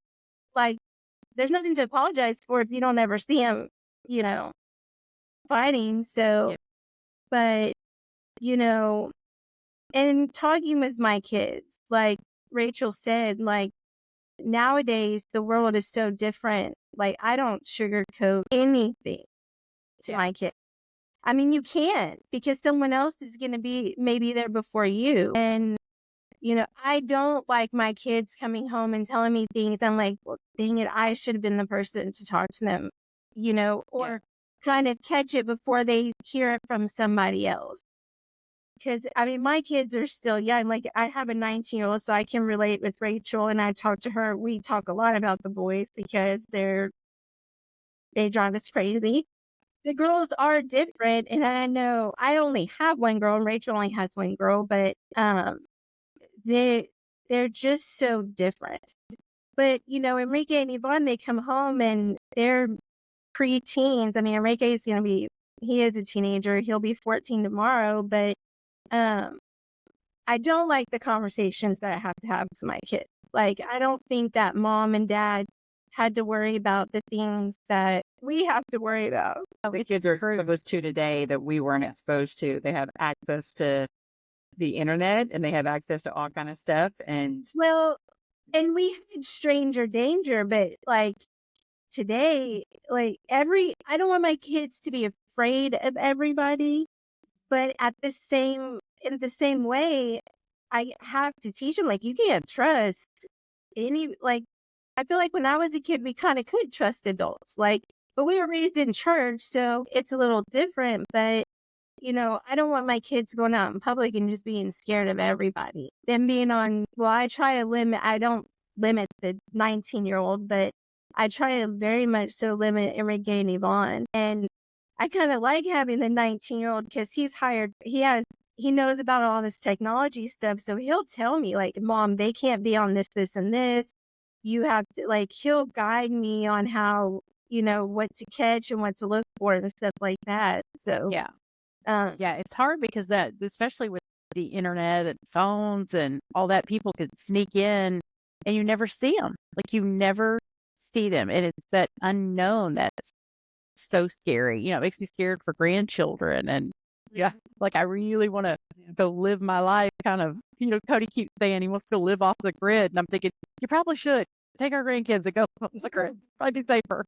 there's nothing to apologize for if you don't ever see them, fighting. So, but, and talking with my kids, like Rachel said, nowadays the world is so different. I don't sugarcoat anything to my kids. I mean, you can't because someone else is going to be maybe there before you. And, I don't like my kids coming home and telling me things. I'm like, well, dang it, I should have been the person to talk to them, or kind of catch it before they hear it from somebody else. Because, I mean, my kids are still young. Like, I have a 19-year-old, so I can relate with Rachel, and I talk to her. We talk a lot about the boys because they drive us crazy. The girls are different, and I know I only have one girl, and Rachel only has one girl, but they're just so different. But, Enrique and Yvonne, they come home, and they're pre-teens. I mean, Enrique is he is a teenager. He'll be 14 tomorrow, but I don't like the conversations that I have to have with my kids. I don't think that mom and dad had to worry about the things that we have to worry about. The kids are exposed to today that we weren't exposed to. They have access to the internet and they have access to all kind of stuff. And we had stranger danger, but today, I don't want my kids to be afraid of everybody, but in the same way, I have to teach them, you can't trust I feel like when I was a kid, we kind of could trust adults, but we were raised in church, so it's a little different, but I don't want my kids going out in public and just being scared of everybody. Them being I don't limit the 19-year-old, but I try to very much so limit Enrique and Yvonne. And I kind of like having the 19-year-old because he knows about all this technology stuff. So he'll tell me Mom, they can't be on this, this, and this. You have to he'll guide me on how, what to catch and what to look for and stuff like that. So it's hard because that, especially with the internet and phones and all that, people could sneak in and you never see them. You never see them. And it's that unknown that's so scary. It makes me scared for grandchildren. And I really want to go live my life kind of, Cody keeps saying he wants to go live off the grid. And I'm thinking, you probably should take our grandkids and go off the grid. Probably be safer.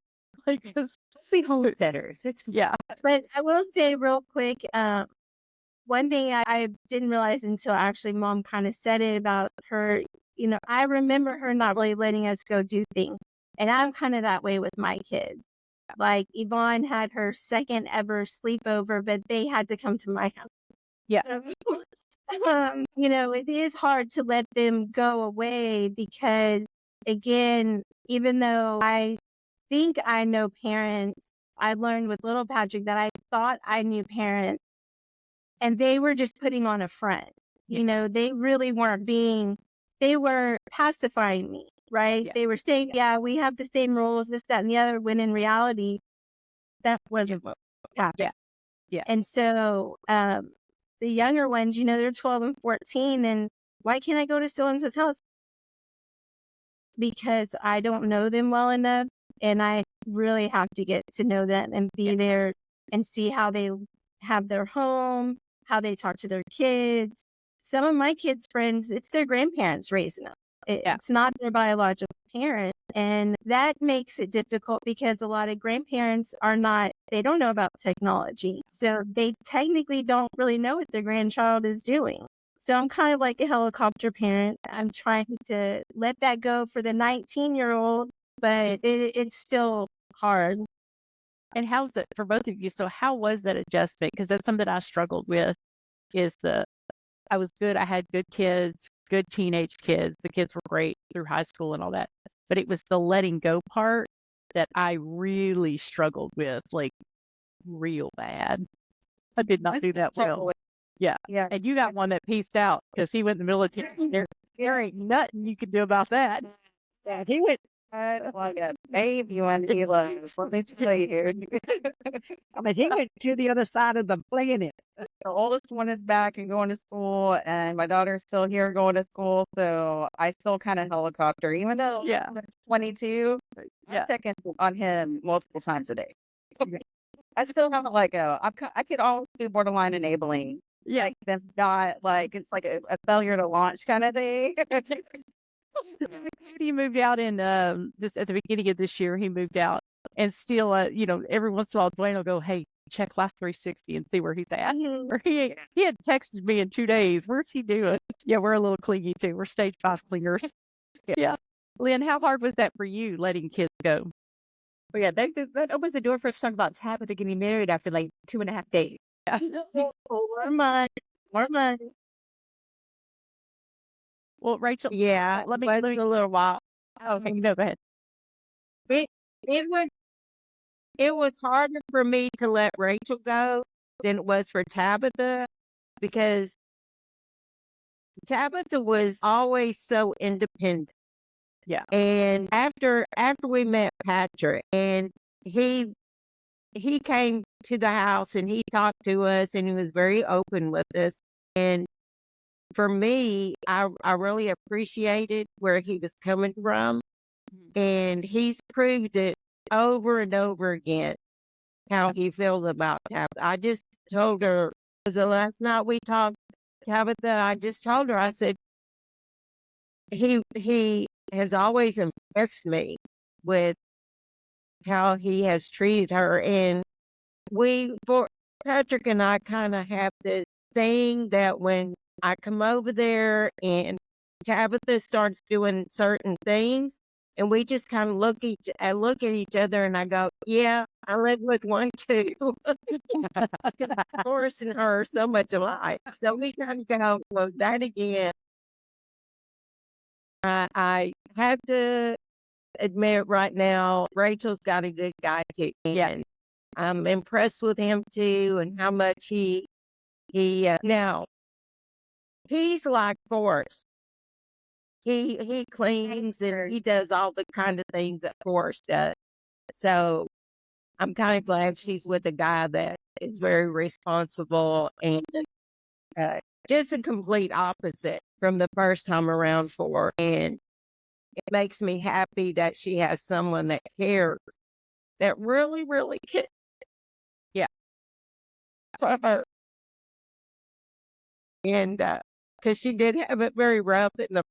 Let's be homesteaders. But I will say real quick, one thing I didn't realize until actually mom kind of said it about her, I remember her not really letting us go do things. And I'm kind of that way with my kids. Yvonne had her second ever sleepover, but they had to come to my house. Yeah. So, it is hard to let them go away because, again, even though I think I know parents, I learned with little Patrick that I thought I knew parents and they were just putting on a front. They really weren't they were pacifying me, right? They were saying, we have the same rules, this, that, and the other, when in reality, that wasn't what happened. Yeah. And so, the younger ones, they're 12 and 14, and why can't I go to so-and-so's house? Because I don't know them well enough, and I really have to get to know them and be there and see how they have their home, how they talk to their kids, some of my kids' friends, it's their grandparents raising them. Yeah. It's not their biological parent. And that makes it difficult because a lot of grandparents they don't know about technology. So they technically don't really know what their grandchild is doing. So I'm kind of like a helicopter parent. I'm trying to let that go for the 19-year-old, but it's still hard. And how's it for both of you? So how was that adjustment? Because that's something I struggled with. I was good. I had good kids, good teenage kids. The kids were great through high school and all that. But it was the letting go part that I really struggled with, like real bad. I did not do that well. Yeah. Yeah. And you got one that pieced out because he went in the military. There ain't nothing you can do about that. Yeah, he went like a baby when he left. Let me tell you. I mean, he went to the other side of the planet. The oldest one is back and going to school, and my daughter's still here going to school. So I still kind of helicopter, even though Yeah. I'm 22. Yeah. I'm checking on him multiple times a day. I still have I could always do borderline enabling. Yeah. Like them not like it's like a failure to launch kind of thing. He moved out in this at the beginning of this year. He moved out, and still, every once in a while, Dwayne will go, "Hey, check Life 360 and see where he's at." Or he had texted me in 2 days. Where's he doing? Yeah, we're a little clingy too. We're stage 5 clingers. Yeah, Lynn, how hard was that for you letting kids go? But yeah, that opens the door for us to talk about Tabitha getting married after like 2.5 days. Yeah. More money. Well, Rachel, Yeah, let me. it was a little while. Okay, no, go ahead. It it was harder for me to let Rachel go than it was for Tabitha because Tabitha was always so independent. Yeah. And after we met Patrick and he came to the house and he talked to us and he was very open with us. And for me, I really appreciated where he was coming from. And he's proved it over and over again how he feels about Tabitha. I just told her, because the last night we talked, Tabitha, I just told her, I said, he has always impressed me with how he has treated her. And for Patrick and I kind of have this thing that when I come over there and Tabitha starts doing certain things, and we just kind of look at each other, and I go, "Yeah, I live with one too." Horace and her are so much alike, so we kind of go, "Well, that again." I have to admit right now, Rachel's got a good guy too. Yeah. I'm impressed with him too, and how much he now he's like Forrest. He cleans and he does all the kind of things that Forrest does. So I'm kind of glad she's with a guy that is very responsible and just a complete opposite from the first time around for her. And it makes me happy that she has someone that cares, that really, really cares. Yeah. For her. And because she did have it very rough in the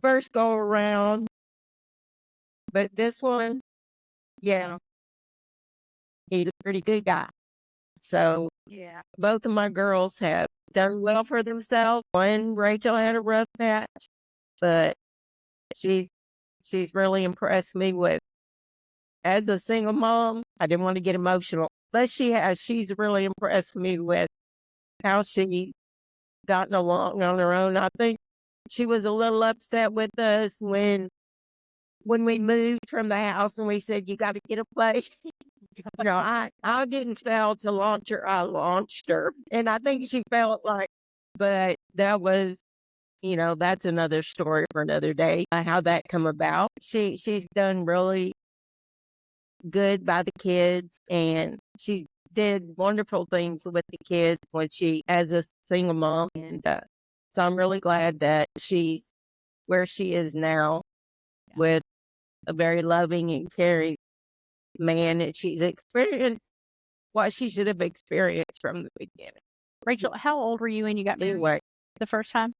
first go around. But this one, yeah, he's a pretty good guy. So Yeah. both of my girls have done well for themselves. One, Rachel had a rough patch, but she's really impressed me with, as a single mom, I didn't want to get emotional, but she's really impressed me with how she gotten along on her own. I think she was a little upset with us when we moved from the house and we said, "You got to get a place." I didn't fail to launch her. I launched her. And I think she felt like, but that was, that's another story for another day, how that come about. She's done really good by the kids, and she did wonderful things with the kids when as a single mom. And so I'm really glad that she's where she is now with a very loving and caring man, and she's experienced what she should have experienced from the beginning. Rachel, how old were you when you got married? Anyway, the first time?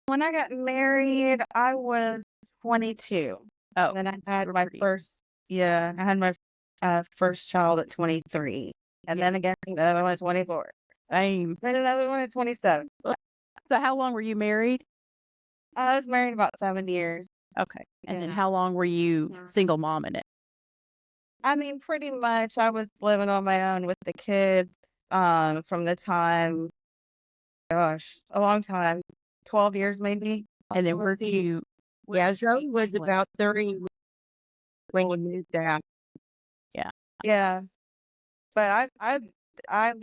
When I got married, I was 22. Oh, And then I had we're my pretty- first, I had my first child at 23. And then again, another one at 24. Same. Then another one at 27. So how long were you married? I was married about 7 years. Okay. And then Yeah. how long were you single mom in it? I mean, pretty much I was living on my own with the kids from the time, gosh, a long time, 12 years maybe. And then where did you? Yeah, Zoe was about 30 when you moved out. Yeah. But I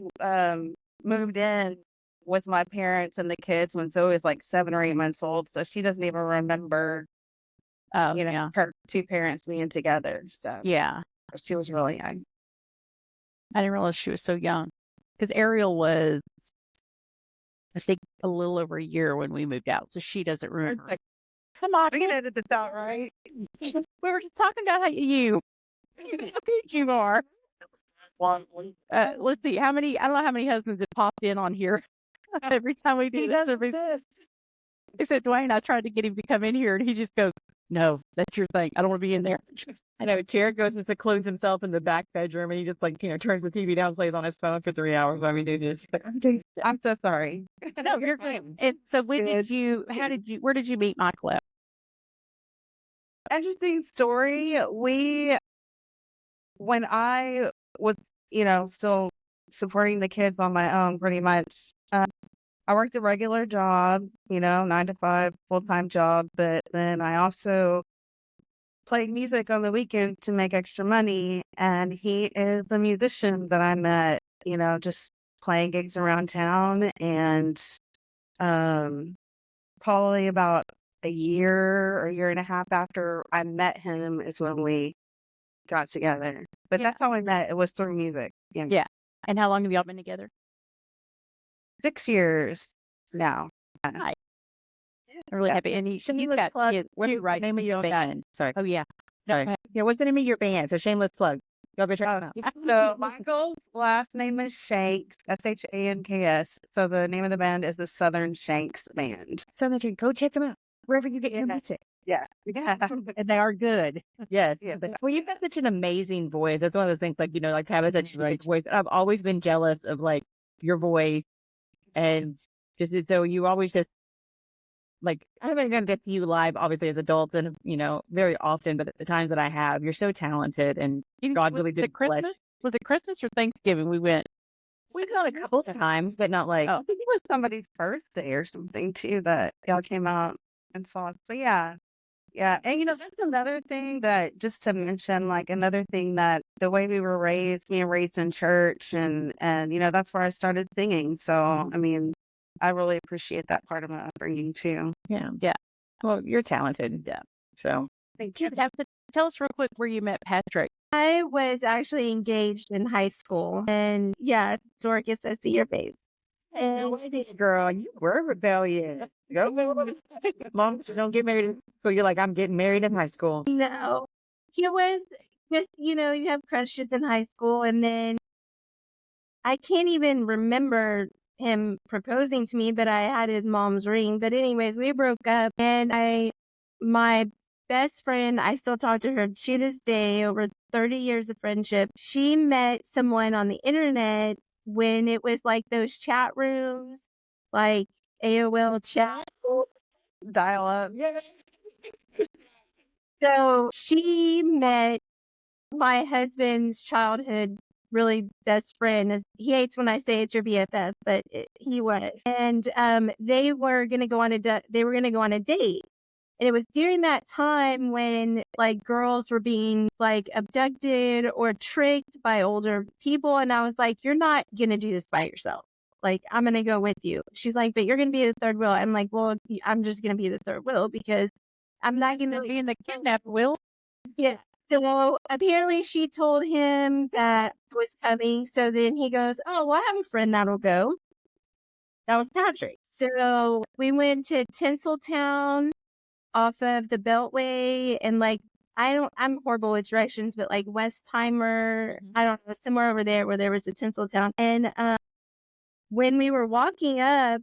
moved in with my parents and the kids when Zoe was like 7 or 8 months old, so she doesn't even remember, Oh, yeah. her two parents being together. So Yeah. she was really young. I didn't realize she was so young. Because Ariel was, I think, a little over a year when we moved out. So she doesn't remember. Like, Come on. we can edit this out, right? We were just talking about how you are. Let's see. I don't know how many husbands have popped in on here every time we do this. Except Dwayne, I tried to get him to come in here and he just goes, no, that's your thing. I don't want to be in there. I know Jared goes and secludes himself in the back bedroom and he just turns the TV down, plays on his phone for 3 hours while we do this. I'm so sorry. No, you're good. And so where did you meet Michael at? Interesting story. When I was, still supporting the kids on my own pretty much, I worked a regular job, 9 to 5, full-time job, but then I also played music on the weekends to make extra money. And he is the musician that I met, just playing gigs around town. And probably about a year and a half after I met him is when we got together. But that's how we met. It was through music. Yeah. And how long have y'all been together? 6 years now. Nice. I'm really happy. And he's got kids too, right? Name of your band. Sorry. Oh, yeah. Sorry. Yeah, what's the name of your band? So shameless plug. Y'all go check them out. So Michael's last name is Shanks, Shanks. So the name of the band is the Southern Shanks Band. Southern Shanks. Go check them out. Wherever you get your music. Yeah. And they are good. Yes. Yeah. Well, you've got such an amazing voice. That's one of those things, like Tabitha said, she's a great voice. I've always been jealous of your voice, and just so you always just I haven't gone to see you live, obviously, as adults, and very often, but at the times that I have, you're so talented, and God really did bless. Was it Christmas or Thanksgiving we went? We've gone a couple of times, but not like. Oh. I think it was somebody's birthday or something too that y'all came out and saw. So yeah. Yeah. And that's another thing that, just to mention, another thing that the way we were raised, being raised in church and that's where I started singing. So, I mean, I really appreciate that part of my upbringing too. Yeah. Yeah. Well, you're talented. Yeah. So. Thank you. Tell us real quick where you met Patrick. I was actually engaged in high school. And yeah, Dorcas, I see your face. And Girl, you were rebellious. Go. Mom, don't get married. So you're like, I'm getting married in high school. no, he was just, you have crushes in high school. And then I can't even remember him proposing to me, but I had his mom's ring. But anyways, we broke up, and my best friend, I still talk to her to this day, over 30 years of friendship. She met someone on the internet when it was those chat rooms, like AOL chat. Dial up. Yes. So she met my husband's childhood really best friend. He hates when I say it's your BFF, but he was. And they were going to go on a date. And it was during that time when girls were being abducted or tricked by older people. And I was like, you're not going to do this by yourself. I'm going to go with you. She's like, but you're going to be the third wheel. I'm like, well, I'm just going to be the third wheel because I'm not going to Be in the kidnapped wheel. Yeah. So apparently she told him that I was coming. So then he goes, oh, well, I have a friend that'll go. That was Patrick. So we went to Tinseltown off of the Beltway, and I'm horrible with directions, but Westheimer, I don't know, somewhere over there where there was a Tinseltown. And when we were walking up,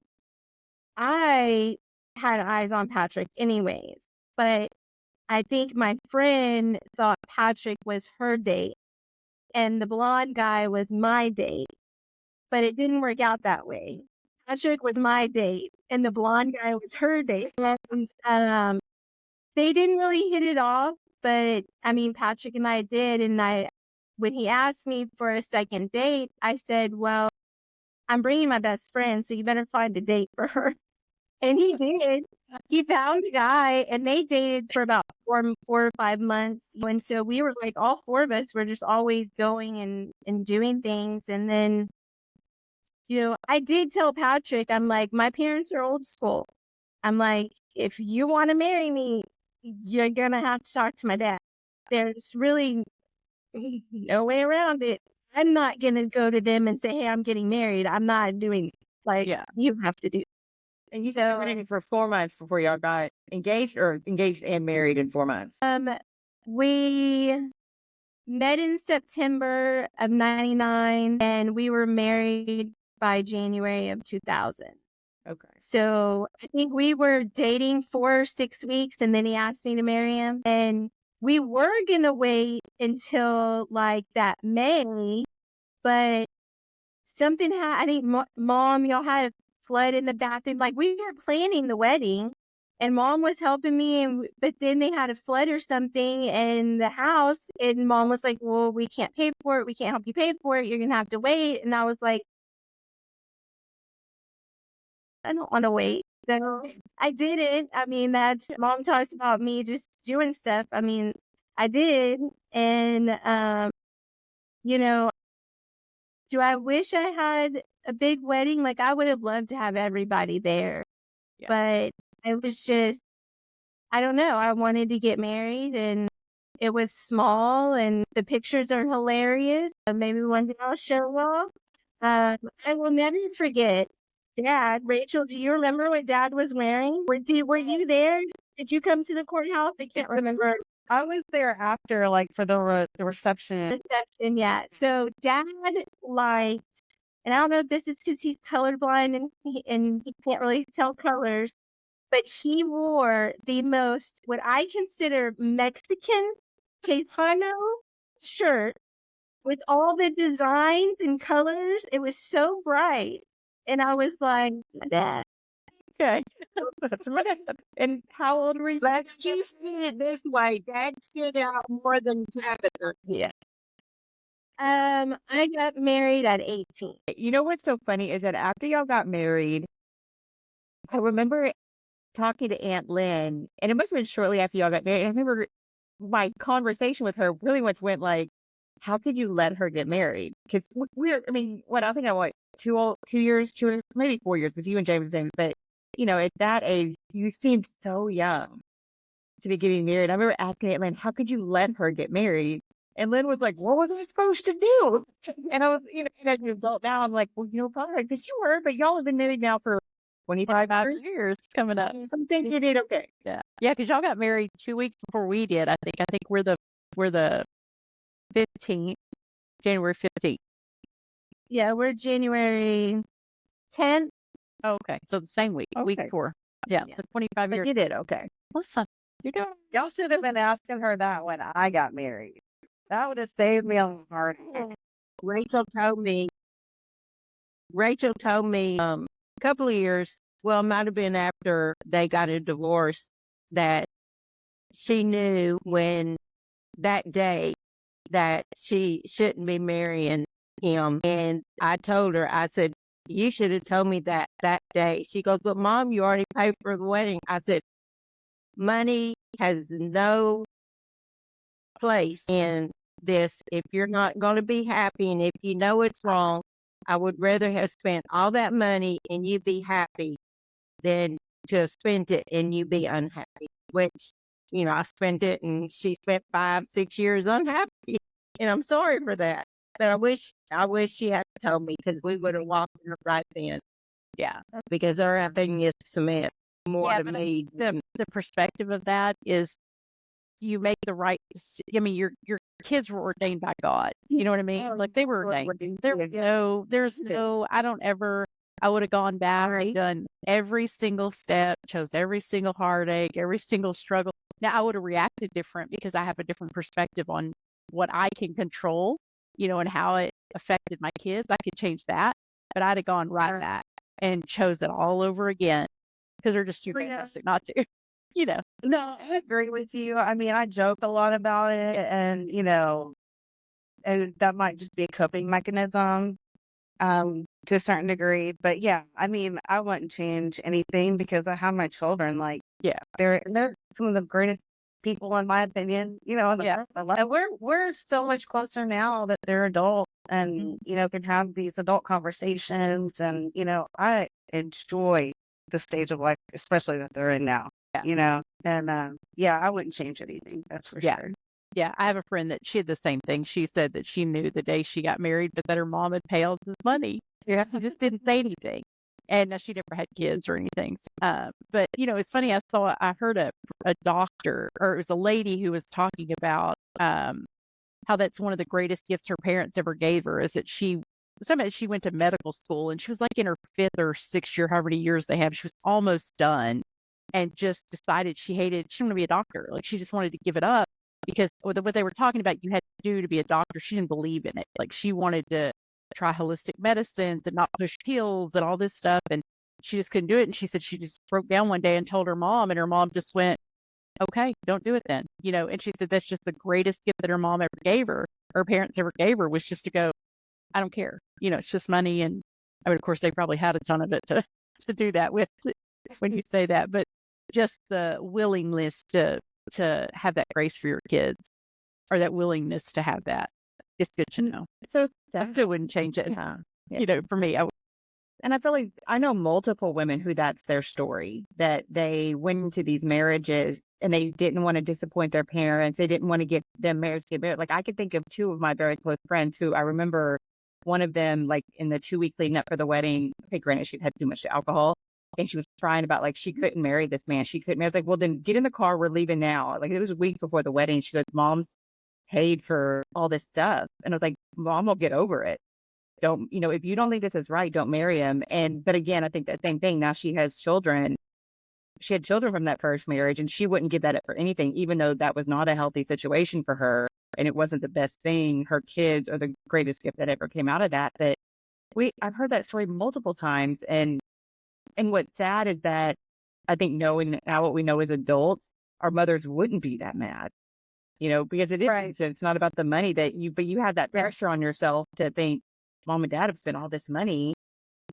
I had eyes on Patrick anyways, but I think my friend thought Patrick was her date and the blonde guy was my date, but it didn't work out that way. Patrick was my date and the blonde guy was her date. And they didn't really hit it off, but I mean, Patrick and I did. And when he asked me for a second date, I said, well, I'm bringing my best friend, so you better find a date for her. And he did. He found a guy and they dated for about 4 or 5 months. And so we were like, all four of us were just always going and doing things. And then, I did tell Patrick, I'm like, my parents are old school. I'm like, if you want to marry me, you're going to have to talk to my dad. There's really no way around it. I'm not going to go to them and say, hey, I'm getting married. I'm not doing it. Like, you have to do. And you said you were dating for 4 months before y'all got engaged, or engaged and married in 4 months? We met in September of 99 and we were married by January of 2000. Okay. So I think we were dating 4 or 6 weeks and then he asked me to marry him. And we were going to wait until like that May, but something happened. I think Mom, y'all had a flood in the bathroom. Like we were planning the wedding and Mom was helping me. But then they had a flood or something in the house and Mom was like, well, we can't pay for it. We can't help you pay for it. You're going to have to wait. And I was like, I don't want to wait. So I didn't. I mean, Mom talks about me just doing stuff. I mean, I did. And, do I wish I had a big wedding? Like I would have loved to have everybody there, but it was just, I don't know. I wanted to get married and it was small and the pictures are hilarious. Maybe one day I'll show off. I will never forget Dad. Rachel, do you remember what Dad was wearing? Were you there? Did you come to the courthouse? I can't remember. I was there after, like, for the reception. Yeah. So Dad liked, and I don't know if this is because he's colorblind and he can't really tell colors, but he wore the most, what I consider Mexican Tejano shirt with all the designs and colors. It was so bright. And I was like, Dad. Okay. That's my dad. And how old were you? Let's just put it this way. Dad stood out more than Tabitha. Yeah. I got married at 18. You know what's so funny is that after y'all got married, I remember talking to Aunt Lynn, and it must have been shortly after y'all got married. And I remember my conversation with her really much went like, how could you let her get married? Because I mean, I think I'm like 2 years, maybe 4 years, because you and James same. But, at that age, you seemed so young to be getting married. I remember asking Aunt Lynn, how could you let her get married? And Lynn was like, what was I supposed to do? And I was, as an adult now, I'm like, well, probably because you were, but y'all have been married now for 25 years coming up. So I'm thinking you did okay. Yeah, because y'all got married 2 weeks before we did. I think we're the 15th, January 15th. Yeah, we're January 10th. Oh, okay, so the same week, week Okay. before. Yeah, so 25 But years. you did okay. Listen, you're doing. Y'all should have been asking her that when I got married. That would have saved me a heart. Rachel told me a couple of years, well, it might have been after they got a divorce, that she knew when that day that she shouldn't be marrying him. And I told her, I said, you should have told me that day. She goes, but Mom, you already paid for the wedding. I said, money has no place in this. If you're not going to be happy and if you know it's wrong, I would rather have spent all that money and you be happy than to spend it and you be unhappy, which, I spent it and she spent 5-6 years unhappy. And I'm sorry for that. But I wish she had told me, because we would have walked her right then. Yeah, Because her happiness meant more to me. The perspective of that is you make the right. I mean, your kids were ordained by God. You know what I mean? Like they were ordained. There's no. I don't ever I would have gone back and done every single step, chose every single heartache, every single struggle. Now I would have reacted different because I have a different perspective on what I can control, and how it affected my kids. I could change that, but I'd have gone right back and chose it all over again because they're just too fantastic not to, you know. No, I agree with you. I mean, I joke a lot about it, and and that might just be a coping mechanism, to a certain degree. But yeah, I mean, I wouldn't change anything because I have my children. Like, Yeah. they're some of the greatest people in my opinion. In the Yeah. world. I love. And we're so much closer now that they're adults and can have these adult conversations. And I enjoy the stage of life, especially that they're in now. Yeah. And yeah, I wouldn't change anything. That's for Yeah. sure. Yeah, I have a friend that she had the same thing. She said that she knew the day she got married, but that her mom had paid all this money. Yeah. She just didn't say anything. And she never had kids or anything. But it's funny. I heard a doctor, or it was a lady who was talking about how that's one of the greatest gifts her parents ever gave her. Is that she went to medical school and she was like in her 5th or 6th year, however many years they have. She was almost done, and just decided she didn't want to be a doctor. Like, she just wanted to give it up because what they were talking about you had to do to be a doctor. She didn't believe in it. Like, she wanted to try holistic medicines and not push pills and all this stuff. And she just couldn't do it. And she said she just broke down one day and told her mom, and her mom just went, okay, don't do it then. And she said that's just the greatest gift that her mom ever gave her, her parents ever gave her, was just to go, I don't care. It's just money. And I mean, of course, they probably had a ton of it to do that with when you say that, but just the willingness to have that grace for your kids, or that willingness to have that. It's good to know. So I still wouldn't change it. For me, and I feel like I know multiple women who that's their story, that they went into these marriages and they didn't want to disappoint their parents. They didn't want to get them married to get married. Like, I could think of 2 of my very close friends who I remember, one of them, like in the 2 weeks leading up for the wedding, okay, granted, she'd had too much alcohol. And she was crying about, like, she couldn't marry this man. She couldn't. I was like, well, then get in the car. We're leaving now. Like, it was a week before the wedding. She goes, Mom's paid for all this stuff. And I was like, Mom will get over it. Don't, if you don't think this is right, don't marry him. But again, I think that same thing. Now she has children. She had children from that first marriage, and she wouldn't give that up for anything, even though that was not a healthy situation for her. And it wasn't the best thing. Her kids are the greatest gift that ever came out of that. But I've heard that story multiple times. And what's sad is that I think, knowing now what we know as adults, our mothers wouldn't be that mad, because it is, it's not about the money but you have that pressure on yourself to think, Mom and Dad have spent all this money,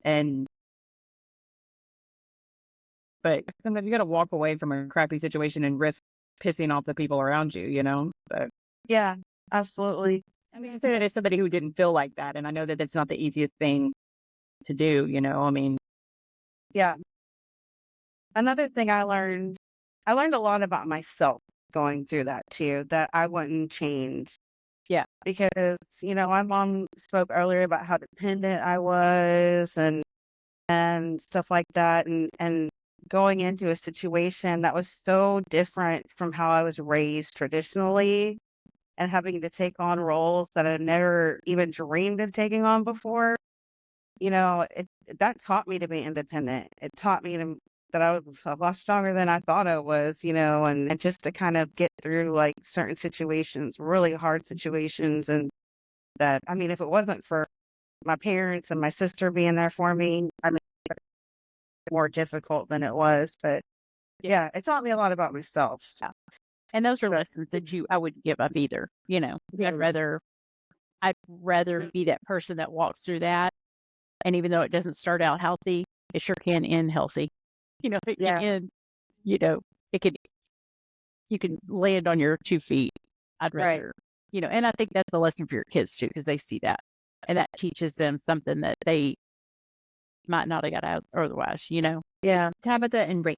but sometimes you got to walk away from a crappy situation and risk pissing off the people around you, But Yeah, absolutely. I mean, I say that as somebody who didn't feel like that, and I know that it's not the easiest thing to do, I mean. Yeah. Another thing I learned a lot about myself going through that too, that I wouldn't change. Yeah. Because, my mom spoke earlier about how dependent I was and stuff like that. And going into a situation that was so different from how I was raised traditionally, and having to take on roles that I never even dreamed of taking on before, that taught me to be independent. It taught me that I was a lot stronger than I thought I was, and just to kind of get through like certain situations, really hard situations. And that, I mean, if it wasn't for my parents and my sister being there for me, I mean, more difficult than it was. But yeah, it taught me a lot about myself. Yeah. And those are lessons that I wouldn't give up either. I'd rather be that person that walks through that. And even though it doesn't start out healthy, it sure can end healthy. It can end, you can land on your 2 feet. I'd rather, and I think that's a lesson for your kids too, because they see that. And that teaches them something that they might not have got out otherwise, Yeah. Tabitha and Rachel,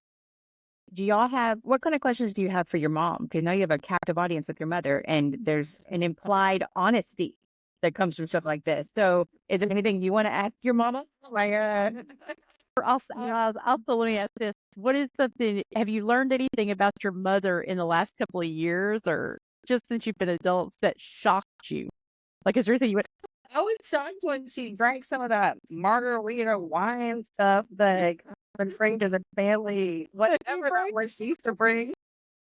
what kind of questions do you have for your mom? Because now you have a captive audience with your mother, and there's an implied honesty that comes from stuff like this. So is there anything you want to ask your mama? Oh my God. Also, let me ask this. What is something, have you learned anything about your mother in the last couple of years, or just since you've been adults, that shocked you? Like, is there anything you went, I was shocked when she drank some of that margarita wine stuff that would bring to the family, whatever that was she used to bring.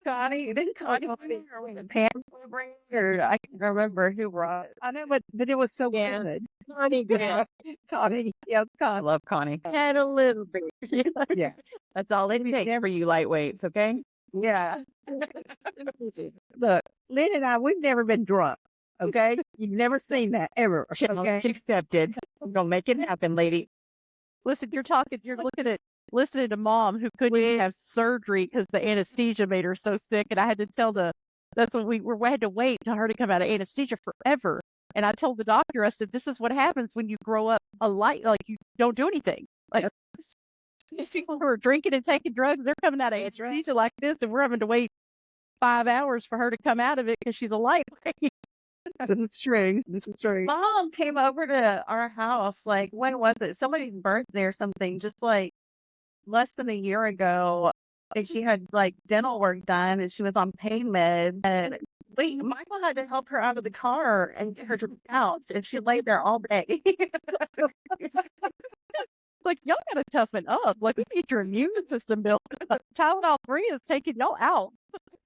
Connie, didn't Connie bring it, or was it Pam would bring it, or I can't remember who brought it. I know, but it was so Yeah. good. Connie did. Connie, yeah, I Connie. love Connie. Had a little bit. Yeah. That's all it takes for you lightweights, okay? Yeah. Look, Lynn and I, we've never been drunk. Okay, you've never seen that ever. Challenge accepted. I'm gonna make it happen, lady. Listen, you're listening to mom who couldn't even have surgery because the anesthesia made her so sick. And I had to tell that's when we had to wait for her to come out of anesthesia forever. And I told the doctor, I said, this is what happens when you grow up like you don't do anything. Like these people who are drinking and taking drugs, they're coming out of anesthesia like this, and we're having to wait 5 hours for her to come out of it because she's a lightweight. This is true. This is true. Mom came over to our house, like, when was it? Somebody's birthday or something, just like less than a year ago. And she had like dental work done and she was on pain med. And Michael had to help her out of the car and get her to the couch. And she laid there all day. Like, y'all gotta toughen up. Like, we need your immune system built up. Tylenol 3 is taking y'all out.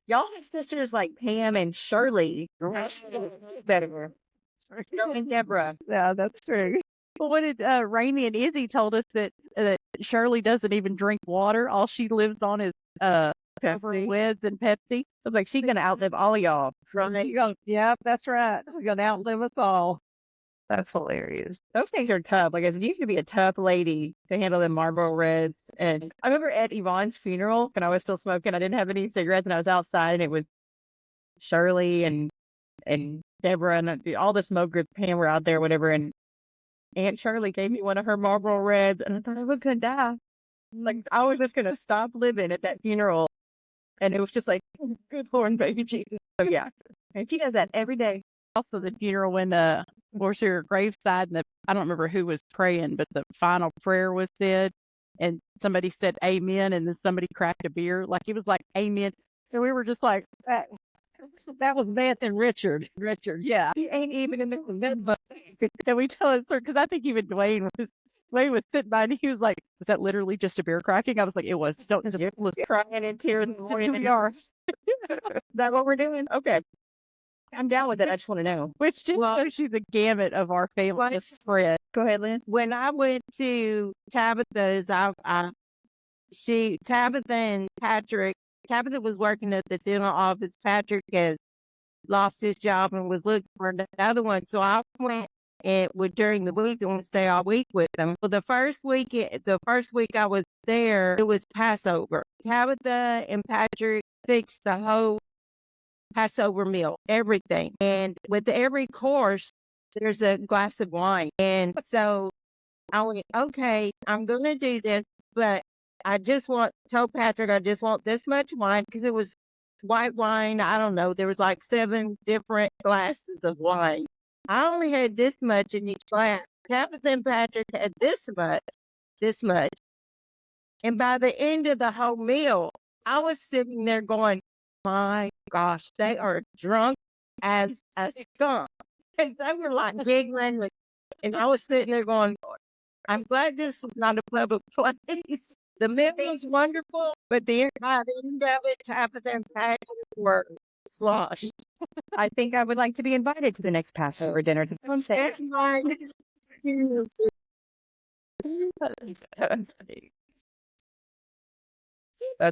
Y'all have sisters like Pam and Shirley. Better. And Deborah. Yeah, that's true. Well, what did Rainey and Izzy told us that Shirley doesn't even drink water. All she lives on is Pepsi. Weds and Pepsi. I was like, she's gonna outlive all of y'all. Right. Yep, that's right. You're gonna outlive us all. That's hilarious. Those things are tough. Like I said, you have to be a tough lady to handle the Marlboro Reds. And I remember at Yvonne's funeral, when I was still smoking, I didn't have any cigarettes, and I was outside, and it was Shirley and Deborah and all the smokers, Pam were out there, whatever. And Aunt Shirley gave me one of her Marlboro Reds, and I thought I was gonna die. Like I was just gonna stop living at that funeral. And it was just like, good Lord, baby Jesus. So yeah, and she does that every day. Also, the funeral when was her graveside, and I don't remember who was praying, but the final prayer was said, and somebody said amen, and then somebody cracked a beer. Like it was like amen. And we were just like, That was Beth and Richard. Richard, yeah. He ain't even in the and we tell it, because I think even Dwayne was sitting by, and he was like, "Was that literally just a beer cracking?" I was like, "It was." Don't just listen. crying in tears in the morning. We are. Is that what we're doing? Okay. I'm down with it. I just want to know. Which just shows you the gamut of our family spread. Go ahead, Lynn. When I went to Tabitha's, Tabitha and Patrick, Tabitha was working at the dental office. Patrick had lost his job and was looking for another one. So I went during the week and would stay all week with them. Well, the first week I was there, it was Passover. Tabitha and Patrick fixed the whole Passover meal, everything. And with every course, there's a glass of wine. And so I went, okay, I'm going to do this, but told Patrick, I just want this much wine, because it was white wine. I don't know. There was like 7 different glasses of wine. I only had this much in each glass. Tabitha and Patrick had this much. And by the end of the whole meal, I was sitting there going, my gosh, they are drunk as a skunk. And they were like giggling. And I was sitting there going, I'm glad this is not a public place. The meal was wonderful, but by the end of it, Tabitha and Patrick were sloshed. I think I would like to be invited to the next Passover dinner. That's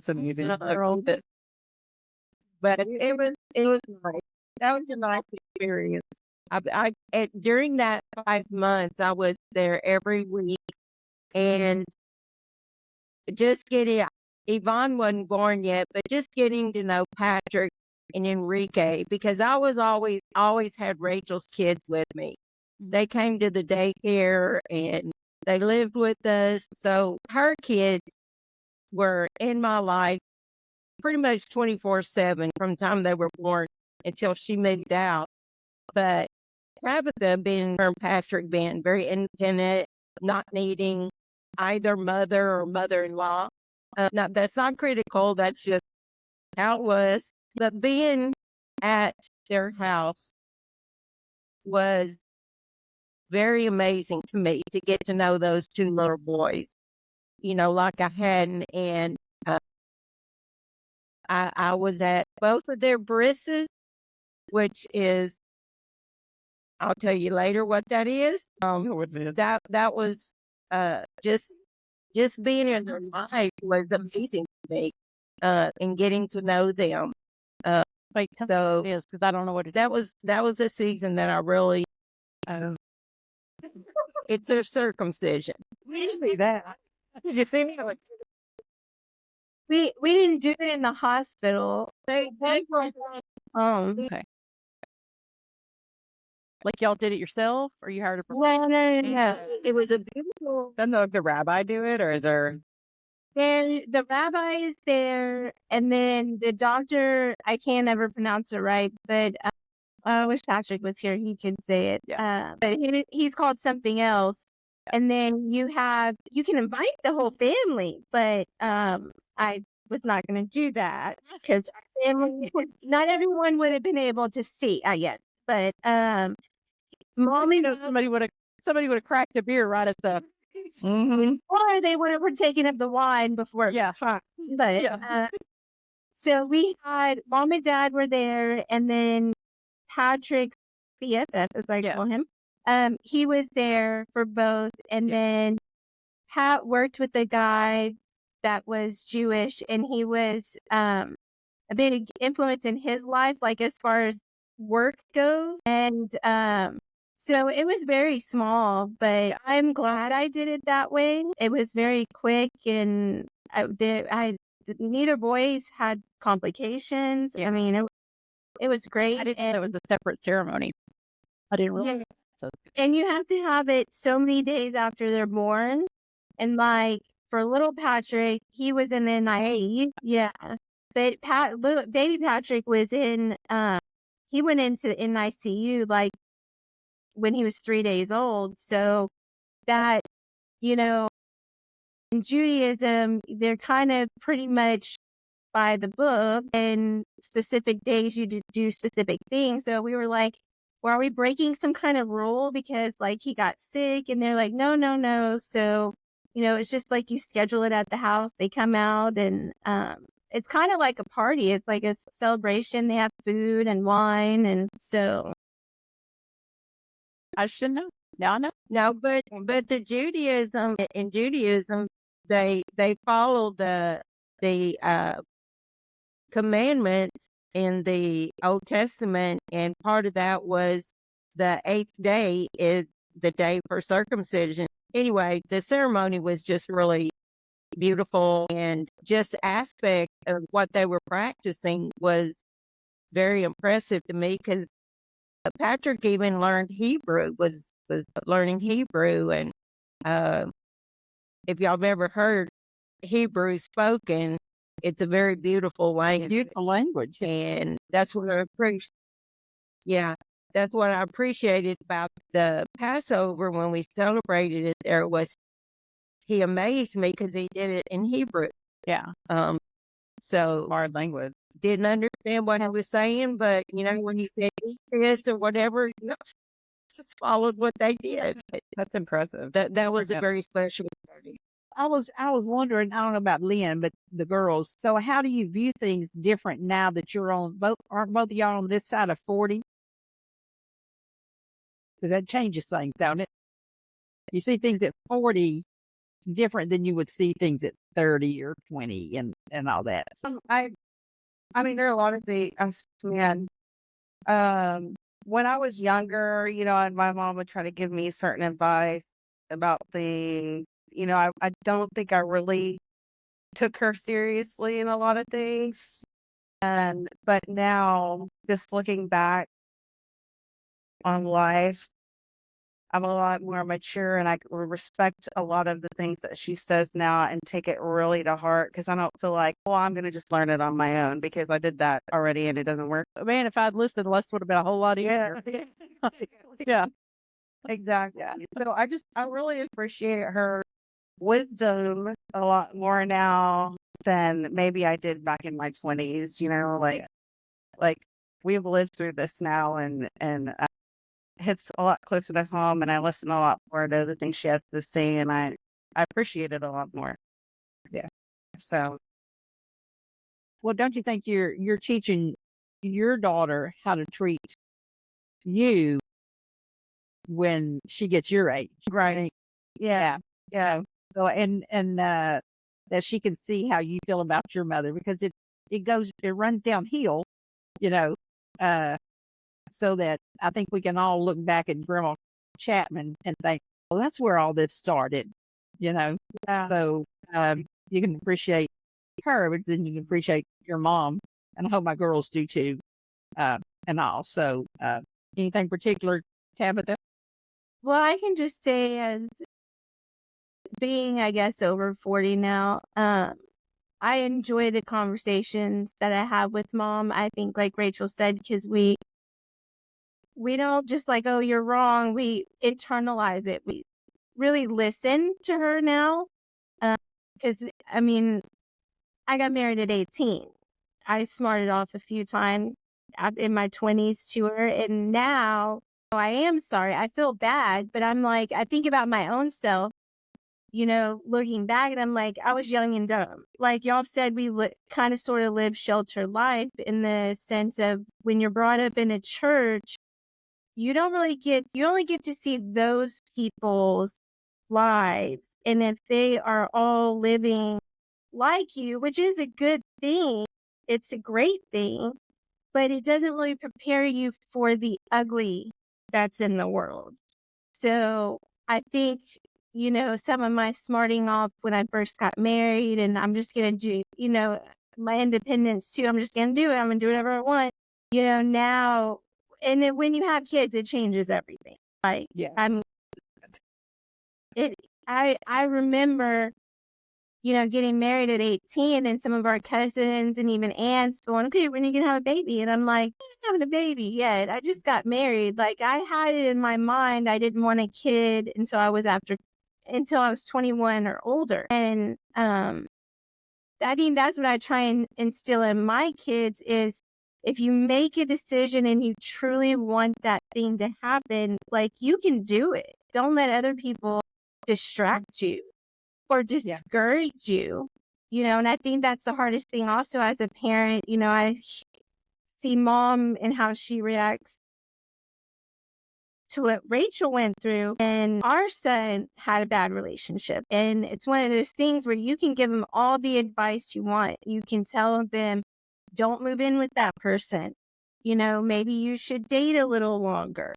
amusing. But it was nice. That was a nice experience. During that 5 months, I was there every week, and Yvonne wasn't born yet, but just getting to know Patrick and Enrique, because I was always had Rachel's kids with me. They came to the daycare and they lived with us. So her kids were in my life pretty much 24/7 from the time they were born until she moved out. But Tabitha her Patrick being very independent, not needing either mother or mother-in-law. Now, that's not critical. That's just how it was. But being at their house was very amazing to me to get to know those two little boys, like I hadn't. And I was at both of their brisses, which is, I'll tell you later what that is. That was just being in their life was amazing to me, and getting to know them. Wait, tell me So what it is, because I don't know what it is. that was a season that I really, it's a circumcision. See that? Did you see me? We didn't do it in the hospital. They were, Okay. Like y'all did it yourself, or you hired a No. it was a beautiful. Doesn't the rabbi do it, or is there? Then the rabbi is there, and then the doctor, I can't ever pronounce it right, but I wish Patrick was here. He could say it. But he's called something else. And then you can invite the whole family, but I was not going to do that because not everyone would have been able to see yet. But mom and somebody would have cracked a beer right at the. or they would have partaken of the wine before. Yeah. But so we had mom and dad were there, and then Patrick's BFF, as I call him, he was there for both. And then Pat worked with a guy that was Jewish, and he was a big influence in his life, like as far as work goes. And so it was very small, but I'm glad I did it that way. It was very quick, and neither boys had complications. I mean, it was great. I didn't know it was a separate ceremony. I didn't realize. So. And you have to have it so many days after they're born. And like for little Patrick, he was in NICU. Yeah. But little baby Patrick was in, he went into NICU like when he was 3 days old. So that, in Judaism, they're kind of pretty much by the book, and specific days you do specific things. So we were like, well, are we breaking some kind of rule because like he got sick? And they're like, no. So, it's just like you schedule it at the house. They come out, and it's kind of like a party. It's like a celebration. They have food and wine. And so I should know. Now I know. No, but in Judaism, they follow the commandments in the Old Testament, and part of that was the 8th day is the day for circumcision. Anyway, the ceremony was just really beautiful, and just aspect of what they were practicing was very impressive to me, because Patrick even learned Hebrew, was learning Hebrew. And if y'all have ever heard Hebrew spoken, it's a very beautiful language. Beautiful language. And that's what I appreciate. Yeah, that's what I appreciated about the Passover when we celebrated it. There was, he amazed me because he did it in Hebrew. Yeah. So Hard language. didn't understand what he was saying, but when he said eat this or whatever, just followed what they did. That's impressive. That was a very special party. I was wondering, I don't know about Lynn, but the girls. So how do you view things different now that you're aren't both of y'all on this side of 40? Because that changes things, don't it? You see things at 40 different than you would see things at 30 or 20 and all that. I mean, there are a lot of things, man. When I was younger, my mom would try to give me certain advice about things. I don't think I really took her seriously in a lot of things. But now, just looking back on life, I'm a lot more mature, and I respect a lot of the things that she says now and take it really to heart, because I don't feel like, well, I'm going to just learn it on my own because I did that already and it doesn't work. Man, if I'd listened, less would have been a whole lot easier. Yeah. Exactly. So I really appreciate her wisdom a lot more now than maybe I did back in my 20s, like we've lived through this now, and hits a lot closer to home, and I listen a lot more to the things she has to say, and I appreciate it a lot more. Yeah. So Well, don't you think you're teaching your daughter how to treat you when she gets your age? right, yeah, yeah, So that she can see how you feel about your mother, because it runs downhill, you know. Uh, so that I think we can all look back at Grandma Chapman and think, well, that's where all this started, you know. yeah. So you can appreciate her, but then you can appreciate your mom, and I hope my girls do too, and all. So anything particular, Tabitha? Well, I can just say, as being, I guess, over 40 now, I enjoy the conversations that I have with mom. I think, like Rachel said, because we don't just like, oh, you're wrong. We internalize it. We really listen to her now. Because, I mean, I got married at 18. I smarted off a few times in my 20s to her. And now I am sorry. I feel bad, but I'm like, I think about my own self, looking back, and I'm like, I was young and dumb. Like y'all said, we kind of sort of live sheltered life in the sense of when you're brought up in a church, you only get to see those people's lives. And if they are all living like you, which is a good thing, it's a great thing, but it doesn't really prepare you for the ugly that's in the world. So I think, some of my smarting off when I first got married, and I'm just going to do, my independence too. I'm just going to do it. I'm going to do whatever I want, now. And then when you have kids, it changes everything. Like, Yeah. I mean, I remember, getting married at 18, and some of our cousins and even aunts going, okay, when are you going to have a baby? And I'm like, I'm not having a baby yet. I just got married. Like, I had it in my mind. I didn't want a kid until I was 21 or older. And, I mean, that's what I try and instill in my kids is if you make a decision and you truly want that thing to happen, like you can do it. Don't let other people distract you or discourage you, and I think that's the hardest thing also as a parent. I see mom and how she reacts to what Rachel went through, and our son had a bad relationship. And it's one of those things where you can give them all the advice you want. You can tell them, don't move in with that person. Maybe you should date a little longer.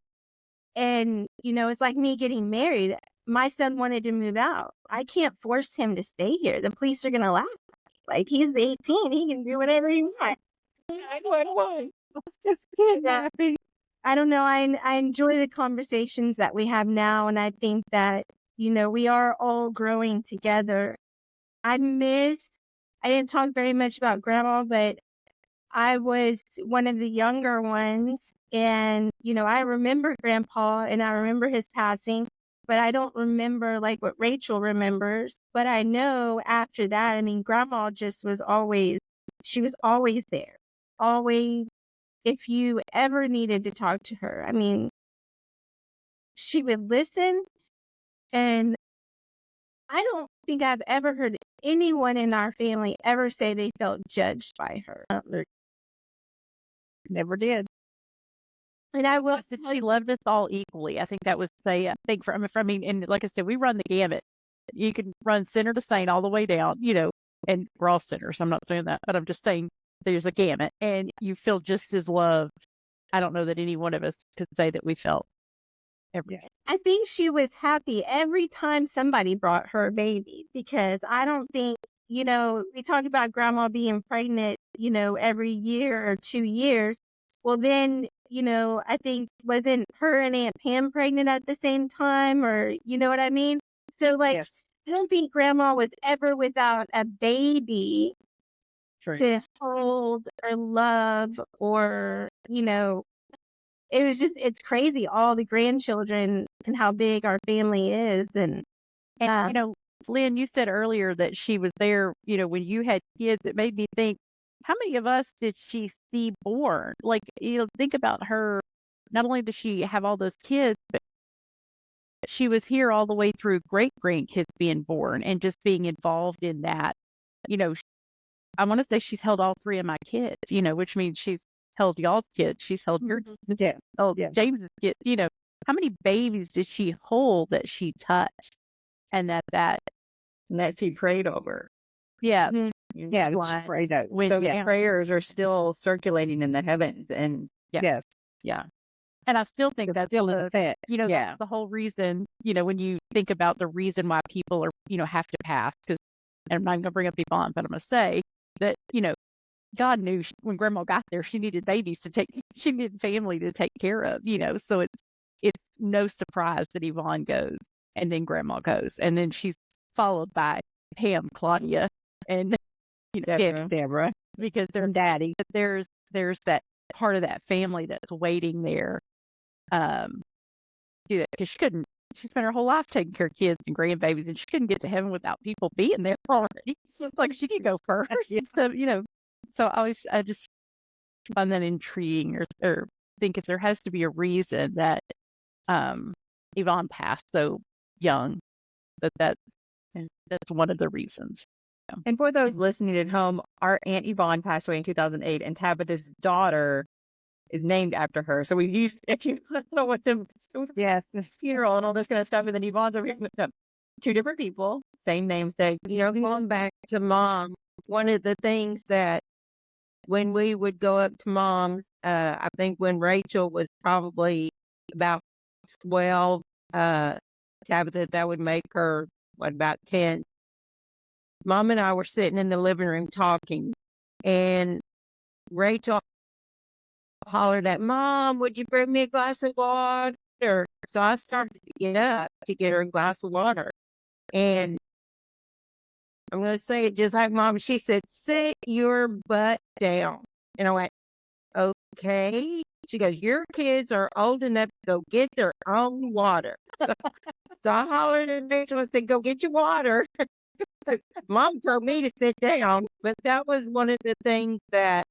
And, it's like me getting married. My son wanted to move out. I can't force him to stay here. The police are going to laugh. Like, he's 18. He can do whatever he wants. 911. It's kidnapping. I don't know. I enjoy the conversations that we have now. And I think that, we are all growing together. I didn't talk very much about grandma, but I was one of the younger ones. And, I remember grandpa and I remember his passing, but I don't remember like what Rachel remembers. But I know after that, I mean, grandma just she was always there. Always. If you ever needed to talk to her, I mean, she would listen. And I don't think I've ever heard anyone in our family ever say they felt judged by her. Never did. And I will say she loved us all equally. I think that was I think and like I said, we run the gamut. You can run sinner to saint all the way down, and we're all sinners. I'm not saying that, but I'm just saying there's a gamut and you feel just as loved. I don't know that any one of us could say that we felt every day. I think she was happy every time somebody brought her a baby, because I don't think, we talk about grandma being pregnant, every year or 2 years. Well, then, I think wasn't her and Aunt Pam pregnant at the same time, or you know what I mean? So like, Yes. I don't think grandma was ever without a baby True. to hold or love, or, it was just, it's crazy, all the grandchildren and how big our family is. And Lynn, you said earlier that she was there, when you had kids. It made me think, how many of us did she see born? Like, think about her not only does she have all those kids, but she was here all the way through great grandkids being born and just being involved in that. You know, I want to say she's held all three of my kids, which means she's held y'all's kids. She's held your Yeah. James's kids. How many babies did she hold that she touched and that And that she prayed over. yeah. Yeah, it's afraid of. Those prayers are still circulating in the heavens. And Yes. yeah. And I still think that's still in effect. that's the whole reason, when you think about the reason why people are, have to pass, and I'm not going to bring up Yvonne, but I'm going to say that, God knew when grandma got there, she needed she needed family to take care of, so it's no surprise that Yvonne goes and then grandma goes. And then she's followed by Pam, Claudia, and, Deborah. Because Daddy. there's that part of that family that's waiting there. Do that because she spent her whole life taking care of kids and grandbabies, and she couldn't get to heaven without people being there already. It's like she could go first. So I just find that intriguing, or think if there has to be a reason that Yvonne passed so young, that's one of the reasons. And for those listening at home, our Aunt Yvonne passed away in 2008, and Tabitha's daughter is named after her. So we used, if you know what the funeral and all this kind of stuff, and then Yvonne's over here. No, two different people, same namesake. Going back to Mom, one of the things that when we would go up to Mom's, I think when Rachel was probably about 12, Tabitha, that would make her, about 10. Mom and I were sitting in the living room talking, and Rachel hollered at Mom, would you bring me a glass of water? So I started to get up to get her a glass of water. And I'm going to say it just like Mom. She said, sit your butt down. And I went, okay. She goes, your kids are old enough to go get their own water. So I hollered at Rachel and said, go get your water. Mom told me to sit down. But that was one of the things that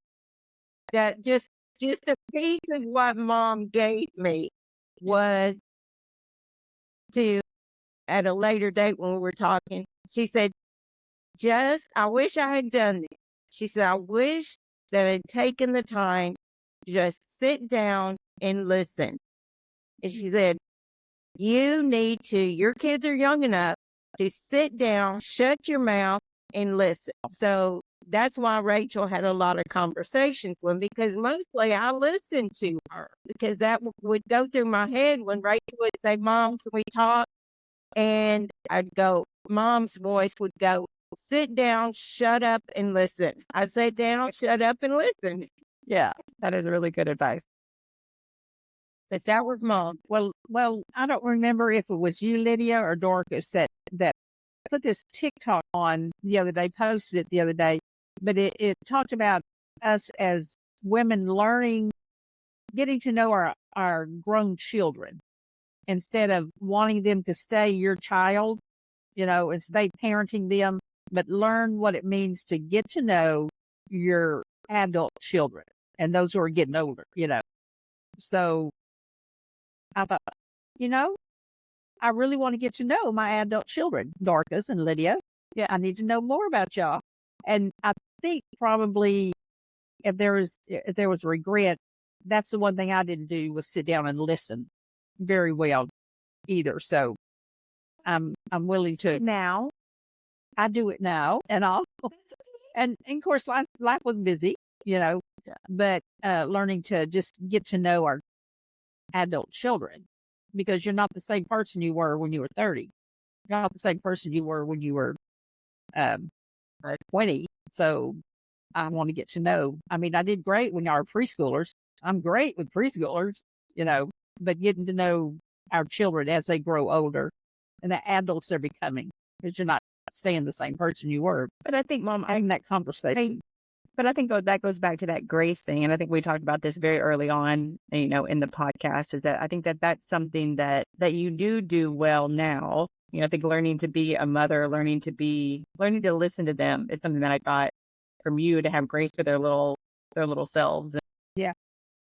just a piece of what Mom gave me was to, at a later date when we were talking, she said, I wish I had done this. She said, I wish that I had taken the time to just sit down and listen. And she said, your kids are young enough to sit down, shut your mouth, and listen. So that's why Rachel had a lot of conversations with me, because mostly I listened to her, because that would go through my head when Rachel would say, Mom, can we talk? And I'd go, Mom's voice would go, sit down, shut up, and listen. I sat down, shut up, and listen. Yeah, that is really good advice. But that was Mom. Well, I don't remember if it was you, Lydia, or Dorcas that put this TikTok on the other day, posted it the other day, but it talked about us as women getting to know our grown children instead of wanting them to stay your child, and stay parenting them, but learn what it means to get to know your adult children and those who are getting older, So I thought, I really want to get to know my adult children, Dorcas and Lydia. Yeah, I need to know more about y'all. And I think probably if there was regret, that's the one thing I didn't do was sit down and listen very well either. So I'm willing to now. I do it now and all. And of course life was busy, but learning to just get to know our adult children, because you're not the same person you were when you were 30. You're not the same person you were when you were 20. So I want to get to know. I mean, I did great when y'all were preschoolers. I'm great with preschoolers, but getting to know our children as they grow older and the adults they're becoming, because you're not staying the same person you were. But I think, Mom, having that conversation. But I think that goes back to that grace thing. And I think we talked about this very early on, in the podcast, is that I think that that's something that you do well now. I think learning to be a mother, learning to listen to them is something that I got from you, to have grace for their little selves. Yeah.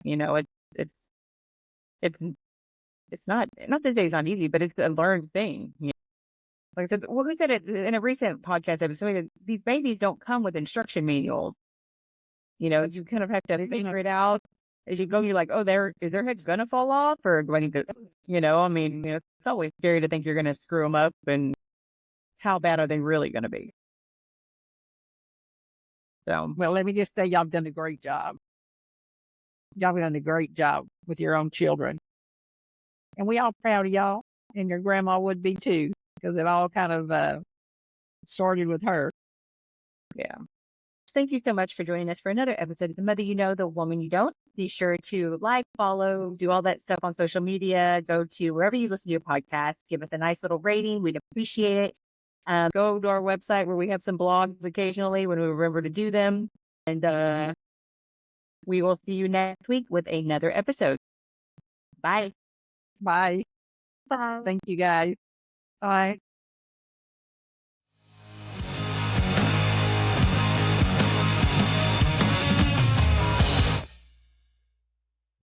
It's it's not to say it's not easy, but it's a learned thing. You know? Like I said, well, we said it in a recent podcast episode that these babies don't come with instruction manuals. You know, you kind of have to figure it out as you go. You're like, oh, is their head gonna fall off, or do I need to? You know, I mean, you know, it's always scary to think you're gonna screw them up, and how bad are they really gonna be? So, Well, let me just say, y'all have done a great job. Y'all have done a great job with your own children. And we all proud of y'all, and your grandma would be too, because it all kind of started with her. yeah. Thank you so much for joining us for another episode of The Mother You Know, The Woman You Don't. Be sure to like, follow, do all that stuff on social media. Go to wherever you listen to your podcast. Give us a nice little rating. We'd appreciate it. Go to our website where we have some blogs occasionally when we remember to do them. And we will see you next week with another episode. Bye. Bye. Bye. Thank you, guys. Bye.